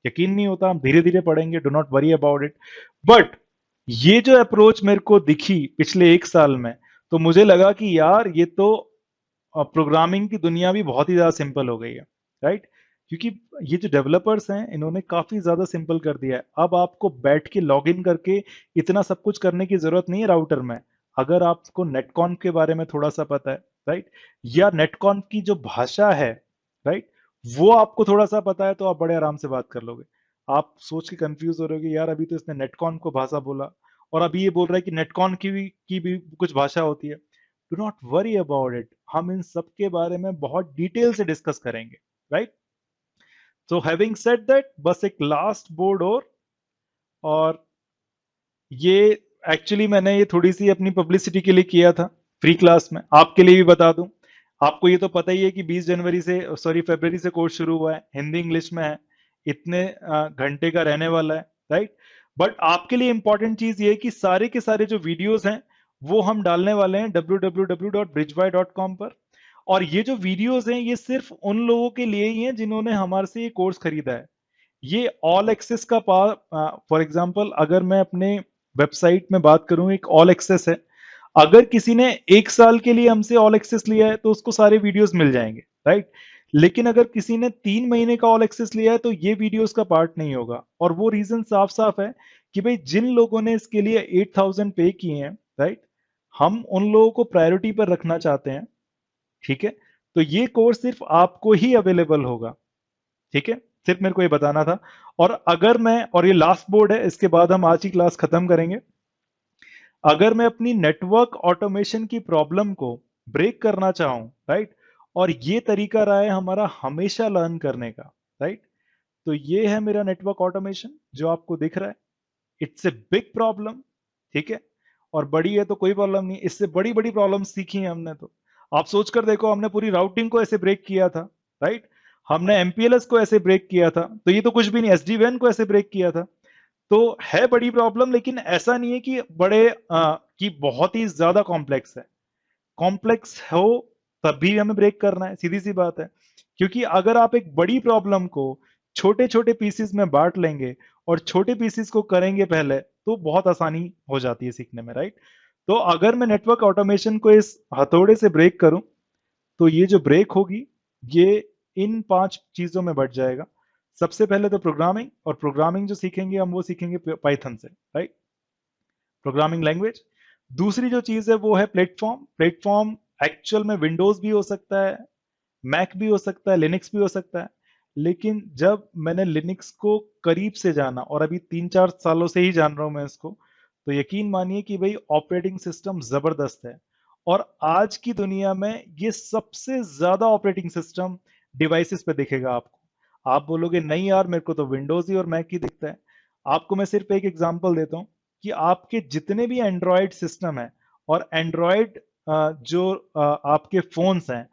Speaker 1: यकीन नहीं होता, हम धीरे धीरे पढ़ेंगे, do not worry about it. But ये जो अप्रोच मेरे को दिखी पिछले एक साल में, तो मुझे लगा कि यार ये तो प्रोग्रामिंग की दुनिया भी बहुत ही ज्यादा सिंपल हो गई है, राइट? क्योंकि ये जो डेवलपर्स हैं इन्होंने काफी ज्यादा सिंपल कर दिया है। अब आपको बैठ के लॉग इन करके इतना सब कुछ करने की जरूरत नहीं है राउटर में। अगर आपको नेटकॉन के बारे में थोड़ा सा पता है, राइट, या नेटकॉन की जो भाषा है, राइट, वो आपको थोड़ा सा पता है, तो आप बड़े आराम से बात कर लोगे। आप सोच के कंफ्यूज हो रहे हो कि यार अभी तो इसने नेटकॉन को भाषा बोला, और अभी ये बोल रहा है कि नेटकॉन की भी कुछ भाषा होती है। Do not worry about it, हम इन सब के बारे में बहुत डिटेल से डिस्कस करेंगे, right? So having said that, बस एक लास्ट बोर्ड और ये एक्चुअली मैंने ये थोड़ी सी अपनी पब्लिसिटी के लिए किया था फ्री क्लास में, आपके लिए भी बता दूं। आपको ये तो पता ही है कि 20 जनवरी से, सॉरी फरवरी से कोर्स शुरू हुआ है, हिंदी इंग्लिश में है, इतने घंटे का रहने वाला है, राइट? बट आपके लिए इंपॉर्टेंट चीज ये है कि सारे के सारे जो वीडियोस हैं वो हम डालने वाले हैं www.bridgeby.com पर। और ये जो वीडियोस हैं ये सिर्फ उन लोगों के लिए ही हैं जिन्होंने हमारे से ये कोर्स खरीदा है। ये ऑल एक्सेस का फॉर एग्जांपल अगर मैं अपने वेबसाइट में बात करूं, एक ऑल एक्सेस है। अगर किसी ने एक साल के लिए हमसे ऑल एक्सेस लिया है तो उसको सारे वीडियोस मिल जाएंगे, राइट? लेकिन अगर किसी ने 3 महीने का ऑल एक्सेस लिया है तो ये वीडियोस का पार्ट नहीं होगा। और वो रीजन साफ साफ है कि भाई जिन लोगों ने इसके लिए 8,000 पे किए हैं, राइट, हम उन लोगों को प्रायोरिटी पर रखना चाहते हैं, ठीक है? तो ये कोर्स सिर्फ आपको ही अवेलेबल होगा, ठीक है? सिर्फ मेरे को ये बताना था। और अगर मैं, और ये लास्ट बोर्ड है, इसके बाद हम आज की क्लास खत्म करेंगे। अगर मैं अपनी नेटवर्क ऑटोमेशन की प्रॉब्लम को ब्रेक करना चाहूं, राइट, और ये तरीका रहा है हमारा हमेशा लर्न करने का, राइट, तो ये है मेरा नेटवर्क ऑटोमेशन जो आपको दिख रहा है। इट्स ए बिग प्रॉब्लम, ठीक है? और बड़ी है तो कोई प्रॉब्लम नहीं, इससे बड़ी बड़ी प्रॉब्लम सीखी है हमने। तो आप सोचकर देखो, हमने पूरी राउटिंग को ऐसे ब्रेक किया था, राइट? हमने MPLS को ऐसे ब्रेक किया था, तो ये तो कुछ भी नहीं, SD-WAN को ऐसे ब्रेक किया था। तो है बड़ी प्रॉब्लम, लेकिन ऐसा नहीं है कि कि बहुत ही ज्यादा कॉम्प्लेक्स है। कॉम्प्लेक्स हो तभी हमें ब्रेक करना है, सीधी सी बात है। क्योंकि अगर आप एक बड़ी प्रॉब्लम को छोटे छोटे पीसेस में बांट लेंगे और छोटे पीसेस को करेंगे पहले, तो बहुत आसानी हो जाती है सीखने में, राइट? तो अगर मैं नेटवर्क ऑटोमेशन को इस हथौड़े से ब्रेक करूं, तो ये जो ब्रेक होगी ये इन 5 चीजों में बढ़ जाएगा। सबसे पहले तो प्रोग्रामिंग, और प्रोग्रामिंग जो सीखेंगे हम वो सीखेंगे पाइथन से, राइट, प्रोग्रामिंग लैंग्वेज। दूसरी जो चीज है वो है प्लेटफॉर्म। प्लेटफॉर्म एक्चुअल में विंडोज भी हो सकता है, मैक भी हो सकता है, लिनक्स भी हो सकता है। लेकिन जब मैंने लिनक्स को करीब से जाना, और अभी 3-4 सालों से ही जान रहा हूं मैं इसको, तो यकीन मानिए कि भाई ऑपरेटिंग सिस्टम जबरदस्त है। और आज की दुनिया में ये सबसे ज्यादा ऑपरेटिंग सिस्टम डिवाइसेस पे दिखेगा आपको। आप बोलोगे नहीं यार मेरे को तो विंडोज ही और मैक ही दिखता है। आपको मैं सिर्फ एक एग्जांपल देता हूं कि आपके जितने भी एंड्रॉयड सिस्टम है, और एंड्रॉयड जो आपके फोन्स हैं,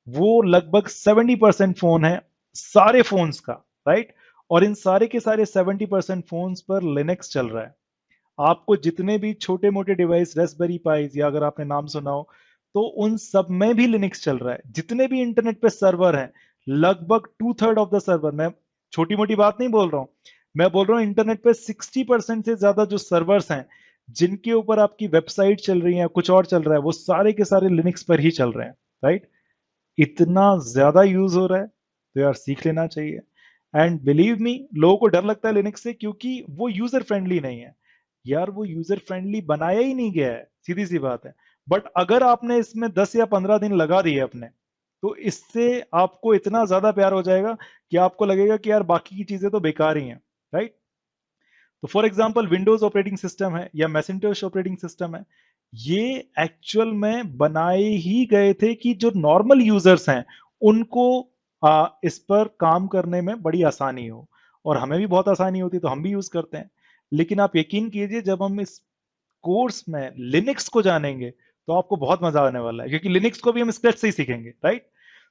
Speaker 1: वो लगभग 70% फोन है सारे फोन्स का, राइट? और इन सारे के सारे 70% फोन्स पर लिनक्स चल रहा है। आपको जितने भी छोटे मोटे डिवाइस, रेस्पबेरी पाइज, या अगर आपने नाम सुना हो, तो उन सब में भी लिनक्स चल रहा है। जितने भी इंटरनेट पे सर्वर हैं, लगभग 2/3 ऑफ द सर्वर, मैं छोटी मोटी बात नहीं बोल रहा हूं, मैं बोल रहा हूं इंटरनेट पे 60% से ज्यादा जो सर्वर्स हैं जिनके ऊपर आपकी वेबसाइट चल रही है, कुछ और चल रहा है, वो सारे के सारे लिनक्स पर ही चल रहे हैं, राइट? इतना ज्यादा यूज हो रहा है तो यार सीख लेना चाहिए। एंड बिलीव मी, लोगों को डर लगता है लिनक्स से क्योंकि वो यूजर फ्रेंडली नहीं है। यार वो यूजर फ्रेंडली बनाया ही नहीं गया है, सीधी सी बात है। बट अगर आपने इसमें 10 या 15 दिन लगा दिए अपने, तो इससे आपको इतना ज्यादा प्यार हो जाएगा कि आपको लगेगा कि यार बाकी की चीजें तो बेकार ही हैं, राइट। तो for example Windows operating system है या मैसिंटोश ऑपरेटिंग सिस्टम है, ये एक्चुअल में बनाए ही गए थे कि जो नॉर्मल यूजर्स हैं उनको इस पर काम करने में बड़ी आसानी हो। और हमें भी बहुत आसानी होती है तो हम भी यूज करते हैं। लेकिन आप यकीन कीजिए, जब हम इस कोर्स में लिनक्स को जानेंगे तो आपको बहुत मजा आने वाला है, क्योंकि लिनक्स को भी हम स्क्रैच से ही सीखेंगे, राइट।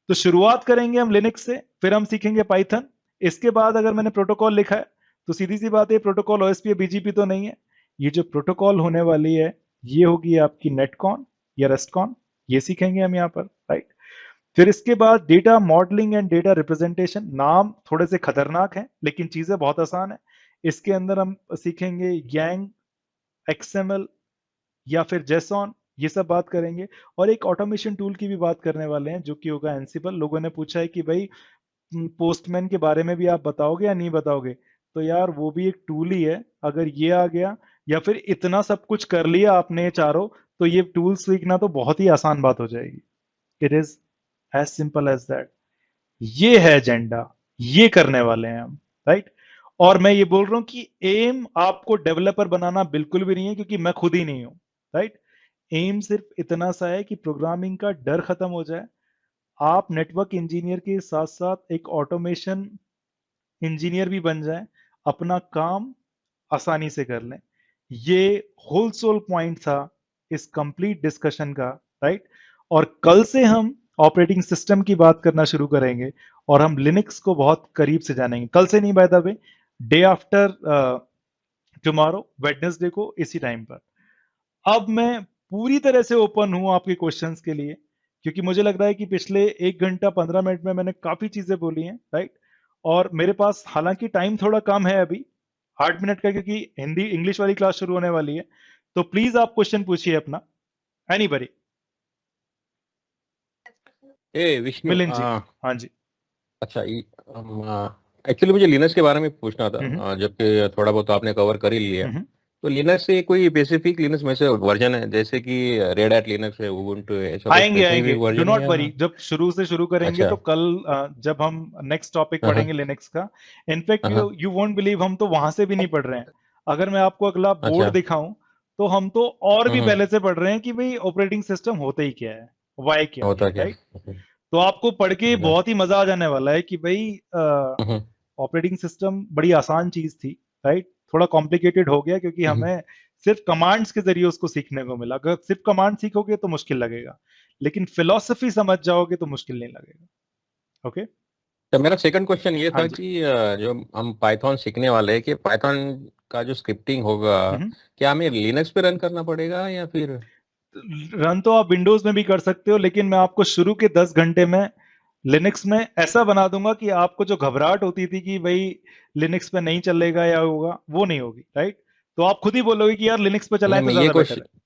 Speaker 1: तो शुरुआत करेंगे हम लिनक्स से, फिर हम सीखेंगे पाइथन। इसके बाद अगर मैंने प्रोटोकॉल लिखा है तो सीधी सी बात है, प्रोटोकॉल ओएसपी या बीजीपी तो नहीं है। ये जो प्रोटोकॉल होने वाली है ये होगी आपकी नेटकॉन या रेस्टकॉन, ये सीखेंगे हम यहाँ पर, राइट। फिर इसके बाद data modelling and data representation. नाम थोड़े से खतरनाक हैं लेकिन चीजें बहुत आसान है। इसके अंदर हम सीखेंगे यांग, एक्सएमएल या फिर जेसॉन, ये सब बात करेंगे। और एक ऑटोमेशन टूल की भी बात करने वाले हैं जो कि होगा एंसिबल। लोगों ने पूछा है कि भाई पोस्टमैन के बारे में भी आप बताओगे या नहीं बताओगे, तो यार वो भी एक टूल ही है। अगर ये आ गया या फिर इतना सब कुछ कर लिया आपने ये चारों, तो ये टूल सीखना तो बहुत ही आसान बात हो जाएगी। It is as simple as that. ये है एजेंडा, ये करने वाले हैं हम, राइट। और मैं ये बोल रहा हूं कि एम आपको डेवलपर बनाना बिल्कुल भी नहीं है, क्योंकि मैं खुद ही नहीं हूं, राइट। एम सिर्फ इतना सा है कि प्रोग्रामिंग का डर खत्म हो जाए, आप नेटवर्क इंजीनियर के साथ साथ एक ऑटोमेशन इंजीनियर भी बन जाएं, अपना काम आसानी से कर लें। ये होल सोल पॉइंट था इस कंप्लीट डिस्कशन का, राइट। और कल से हम ऑपरेटिंग सिस्टम की बात करना शुरू करेंगे और हम लिनक्स को बहुत करीब से जानेंगे। कल से नहीं, by the way, day after tomorrow, Wednesday को इसी टाइम पर। अब मैं पूरी तरह से ओपन हूं आपके क्वेश्चंस के लिए, क्योंकि मुझे लग रहा है कि पिछले 1 घंटा 15 मिनट में मैंने काफी चीजें बोली हैं, राइट। और मेरे पास हालांकि टाइम थोड़ा कम है अभी, 8 मिनट का, क्योंकि हिंदी इंग्लिश वाली क्लास शुरू होने वाली है। तो प्लीज आप क्वेश्चन पूछिए अपना, एनीबडी।
Speaker 4: ए विष्णु
Speaker 1: मिलिंद जी, हाँ जी।
Speaker 4: अच्छा एक्चुअली मुझे लिनक्स के बारे में पूछना था,
Speaker 1: हम्म
Speaker 4: जबकि थोड़ा बहुत आपने कवर कर ही लिया।
Speaker 1: हम्म
Speaker 4: तो लिनक्स से कोई स्पेसिफिक लिनक्स में से वर्जन है, जैसे कि रेड हैट लिनक्स है, उबुंटू है, ऐसा कोई
Speaker 1: आएंगे आएंगे,
Speaker 4: स्पेसिफिक
Speaker 1: डू
Speaker 4: वर्जन है
Speaker 1: नॉट
Speaker 4: या?
Speaker 1: वरी। जब शुरू से शुरू करेंगे
Speaker 4: अच्छा।
Speaker 1: तो कल जब हम नेक्स्ट टॉपिक
Speaker 4: हाँ
Speaker 1: पढ़ेंगे लिनक्स का, इनफैक्ट
Speaker 4: हाँ।
Speaker 1: यू वोंट बिलीव, हम तो वहां से भी नहीं पढ़ रहे हैं। अगर मैं आपको अगला बोर्ड
Speaker 4: अच्छा।
Speaker 1: दिखाऊं तो हम तो और भी
Speaker 4: हम्म,
Speaker 1: पहले से पढ़ रहे हैं कि भाई ऑपरेटिंग सिस्टम होता ही क्या है, वाई क्या,
Speaker 4: होता क्या
Speaker 1: राइट।
Speaker 4: है?
Speaker 1: तो आपको पढ़ के
Speaker 4: अच्छा।
Speaker 1: बहुत ही मजा आ जाने वाला है कि भाई
Speaker 4: हम्म,
Speaker 1: ऑपरेटिंग सिस्टम बड़ी आसान चीज थी, राइट। थोड़ा कॉम्प्लिकेटेड हो गया क्योंकि
Speaker 4: हम्म।
Speaker 1: हमें सिर्फ कमांड्स के जरिए उसको सीखने को मिला। अगर सिर्फ कमांड सीखोगे तो मुश्किल लगेगा, लेकिन फिलॉसफी समझ जाओगे तो मुश्किल नहीं लगेगा। ओके,
Speaker 4: तो मेरा सेकंड क्वेश्चन ये
Speaker 1: हाँ
Speaker 4: था
Speaker 1: जी।
Speaker 4: कि जो हम पाइथन सीखने वाले हैं, कि पाइथन का जो स्क्रिप्टिंग होगा,
Speaker 1: हम्म।
Speaker 4: क्या हमें लिनक्स पे रन करना पड़ेगा या फिर?
Speaker 1: रन तो आप विंडोज में भी कर सकते हो, लेकिन मैं आपको शुरू के 10 घंटे में लिनक्स में ऐसा बना दूंगा कि आपको जो घबराहट होती थी कि भाई लिनक्स पे नहीं चलेगा या होगा, वो नहीं होगी, राइट। तो आप खुद ही बोलोगे कि यार लिनक्स पे
Speaker 4: नहीं
Speaker 1: चलाएं तो
Speaker 4: मैं ये
Speaker 1: ज्यादा बेटर
Speaker 4: क्वेश्चन
Speaker 1: है।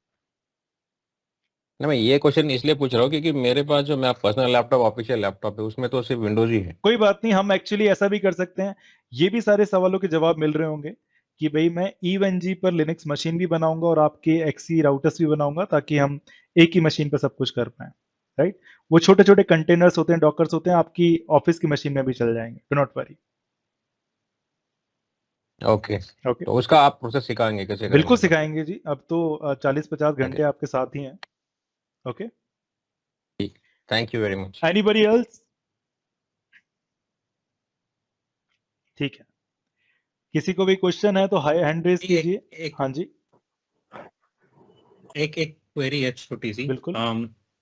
Speaker 4: नहीं मैं ये क्वेश्चन इसलिए पूछ रहा हूँ क्योंकि मेरे पास जो मेरा पर्सनल लैपटॉप, ऑफिशियल लैपटॉप है, उसमें तो सिर्फ विंडोज ही है।
Speaker 1: कोई बात नहीं, हम एक्चुअली ऐसा भी कर सकते हैं। ये भी सारे सवालों के जवाब मिल रहे होंगे कि भाई मैं EVE-NG पर लिनक्स मशीन भी बनाऊंगा और आपके XE राउटर्स भी बनाऊंगा, ताकि हम एक ही मशीन पर सब कुछ कर पाए, राइट। वो छोटे छोटे कंटेनर्स होते हैं, डॉकर्स होते हैं, आपकी ऑफिस की मशीन में भी चल जाएंगे, do not worry.
Speaker 4: Okay.
Speaker 1: Okay,
Speaker 4: तो उसका आप प्रोसेस सिखाएंगे कैसे
Speaker 1: बिल्कुल
Speaker 4: करेंगे तो?
Speaker 1: सिखाएंगे जी। अब तो 40-50 घंटे
Speaker 4: ओके।
Speaker 1: आपके साथ ही हैं। ओके,
Speaker 4: ठीक। Thank you very much.
Speaker 1: Anybody else? ठीक है, किसी को भी क्वेश्चन है तो हाई हैंड रेज
Speaker 3: एक
Speaker 1: कीजिए।
Speaker 3: एक
Speaker 1: हाँ जी,
Speaker 3: एक एक क्वेरी है छोटी सी।
Speaker 1: बिल्कुल।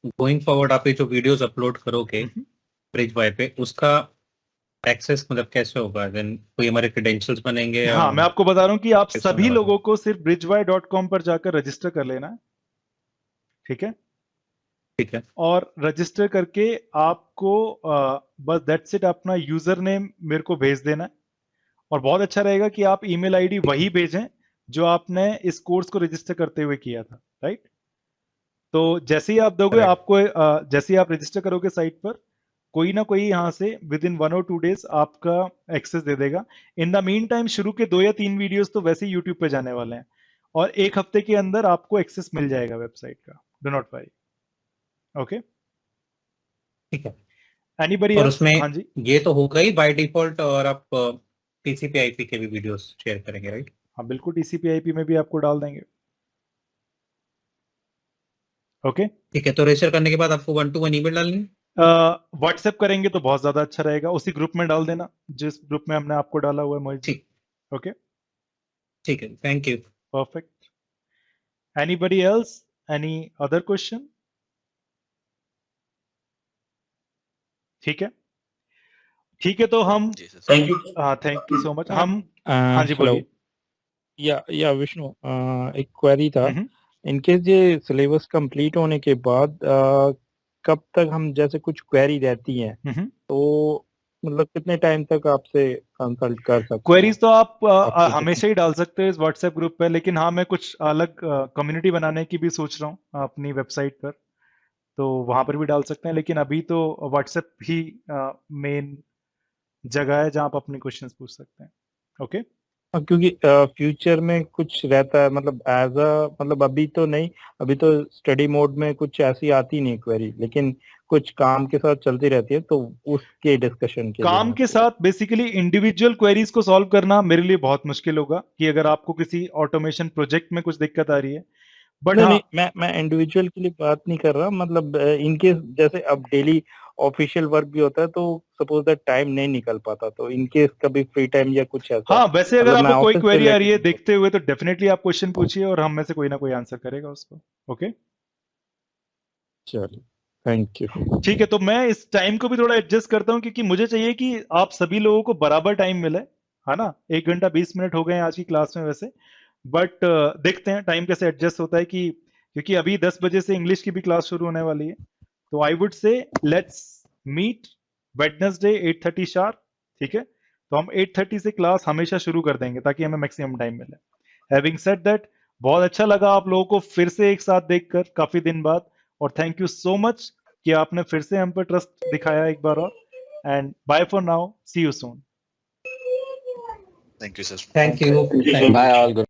Speaker 3: गोइंग फॉरवर्ड आप ये जो वीडियोस अपलोड करोगे
Speaker 1: हम्म।
Speaker 3: ब्रिज वाई पे, उसका एक्सेस मतलब कैसे होगा? देन कोई हमारे क्रेडेंशियल्स बनेंगे या
Speaker 1: हाँ, मैं आपको बता रहा हूँ कि आप
Speaker 3: कैसे होने
Speaker 1: सभी
Speaker 3: वाला है?
Speaker 1: लोगों को सिर्फ bridgewire.com पर जाकर रजिस्टर कर लेना है, ठीक है।
Speaker 3: ठीक है।
Speaker 1: और रजिस्टर करके आपको बस दैट्स इट, अपना यूजर नेम मेरे को भेज देना है। और बहुत अच्छा रहेगा कि आप ईमेल आईडी वही भेजें जो आपने इस कोर्स को रजिस्टर करते हुए किया था, राइट। तो जैसे ही आप दोगे,
Speaker 3: करेक्ट।
Speaker 1: आपको जैसे ही आप रजिस्टर करोगे साइट पर, कोई ना कोई यहाँ से विद इन 1 और 2 डेज आपका एक्सेस दे देगा। इन द मीन टाइम शुरू के 2 या 3 वीडियोस तो वैसे ही यूट्यूब पे जाने वाले हैं और 1 हफ्ते के अंदर आपको एक्सेस मिल जाएगा वेबसाइट का। Do not worry. ओके,
Speaker 3: ठीक है।
Speaker 1: एनीबडी
Speaker 3: और
Speaker 1: एल्स?
Speaker 3: उसमें
Speaker 1: हाँ जी,
Speaker 3: ये तो होगा ही बाय डिफॉल्ट, और आप TCP/IP के भी वीडियोस शेयर करेंगे, राइट?
Speaker 1: हाँ बिल्कुल, TCP/IP में भी आपको डाल देंगे। ओके,
Speaker 3: ठीक है, तो रजिस्टर करने के बाद आपको 1-to-1 ईमेल डालनी है?
Speaker 1: व्हाट्सएप करेंगे तो बहुत ज्यादा अच्छा रहेगा, उसी ग्रुप में डाल देना जिस ग्रुप में हमने आपको डाला हुआ है मोहित जी।
Speaker 3: ठीक,
Speaker 1: ओके,
Speaker 3: ठीक है, thank you.
Speaker 1: perfect. Anybody else? Any other question? ठीक है, ठीक है, तो हम
Speaker 2: जी सर।
Speaker 3: Thank you.
Speaker 1: हाँ, थैंक यू सो मच। हम हाँ जी,
Speaker 5: हेलो
Speaker 1: बोलिए।
Speaker 5: या विष्णु, एक क्वेरी था।
Speaker 1: हम्म,
Speaker 5: इनकेस ये सिलेबस कंप्लीट होने के बाद कब तक हम, जैसे कुछ क्वेरी रहती हैं
Speaker 1: हम्म।
Speaker 5: तो मतलब कितने टाइम तक आपसे कंसल्ट कर सकते हैं?
Speaker 1: क्वेरीज तो आप
Speaker 5: आपके
Speaker 1: हमेशा ही डाल सकते हैं इस व्हाट्सएप ग्रुप पे, लेकिन हाँ, मैं कुछ अलग कम्युनिटी बनाने की भी सोच रहा हूँ अपनी वेबसाइट पर, तो वहां पर भी डाल सकते हैं, लेकिन अभी तो व्हाट्सएप ही मेन जगह है जहां आप अपने क्वेश्चंस पूछ सकते हैं। ओके,
Speaker 5: क्योंकि फ्यूचर में कुछ रहता है, मतलब एज अ, मतलब अभी तो नहीं, अभी तो स्टडी मोड में कुछ ऐसी आती नहीं क्वेरी, लेकिन कुछ काम के साथ चलती रहती है, तो उसके डिस्कशन के लिए
Speaker 1: काम
Speaker 5: मैं
Speaker 1: के साथ बेसिकली इंडिविजुअल क्वेरीज को सॉल्व करना मेरे लिए बहुत मुश्किल होगा कि अगर आपको किसी ऑटोमेशन प्रोजेक्ट में कुछ दिक्कत आ रही है, बट
Speaker 5: नहीं
Speaker 1: हाँ,
Speaker 5: नहीं, मैं इंडिविजुअल के लिए बात नहीं कर रहा, मतलब इनकेस जैसे अब डेली ऑफिशियल वर्क भी होता है तो सपोज दैट टाइम नहीं निकल पाता, तो इनकेस कभी फ्री टाइम या कुछ ऐसा,
Speaker 1: हाँ, वैसे अगर
Speaker 5: मतलब मैं
Speaker 1: आपको कोई
Speaker 5: ऑफिस से
Speaker 1: क्वेरी आ रही है
Speaker 5: रिलेटेड।
Speaker 1: देखते हुए तो डेफिनेटली आप क्वेश्चन पूछिए और हम में से कोई ना कोई आंसर करेगा उसको। ओके,
Speaker 5: चलिए, थैंक यू।
Speaker 1: ठीक है, तो मैं इस टाइम को भी थोड़ा एडजस्ट करता हूँ क्योंकि मुझे चाहिए कि आप सभी लोगों को बराबर टाइम मिले, है ना। 1 घंटा 20 मिनट हो गए हैं आज की क्लास में वैसे, बट देखते हैं टाइम कैसे एडजस्ट होता है कि क्योंकि अभी 10 बजे से इंग्लिश की भी क्लास शुरू होने वाली है, तो I would say let's meet Wednesday 8:30 sharp. ठीक है, तो हम 8:30 से क्लास हमेशा शुरू कर देंगे ताकि हमें मैक्सिमम टाइम मिले। हैविंग सेड दैट, बहुत अच्छा लगा आप लोगों को फिर से एक साथ देखकर काफी दिन बाद, और थैंक यू सो मच कि आपने फिर से हम पर ट्रस्ट दिखाया एक बार और। And bye for now, see you soon.
Speaker 2: Thank you sir.
Speaker 3: Thank you.
Speaker 4: Bye all. Good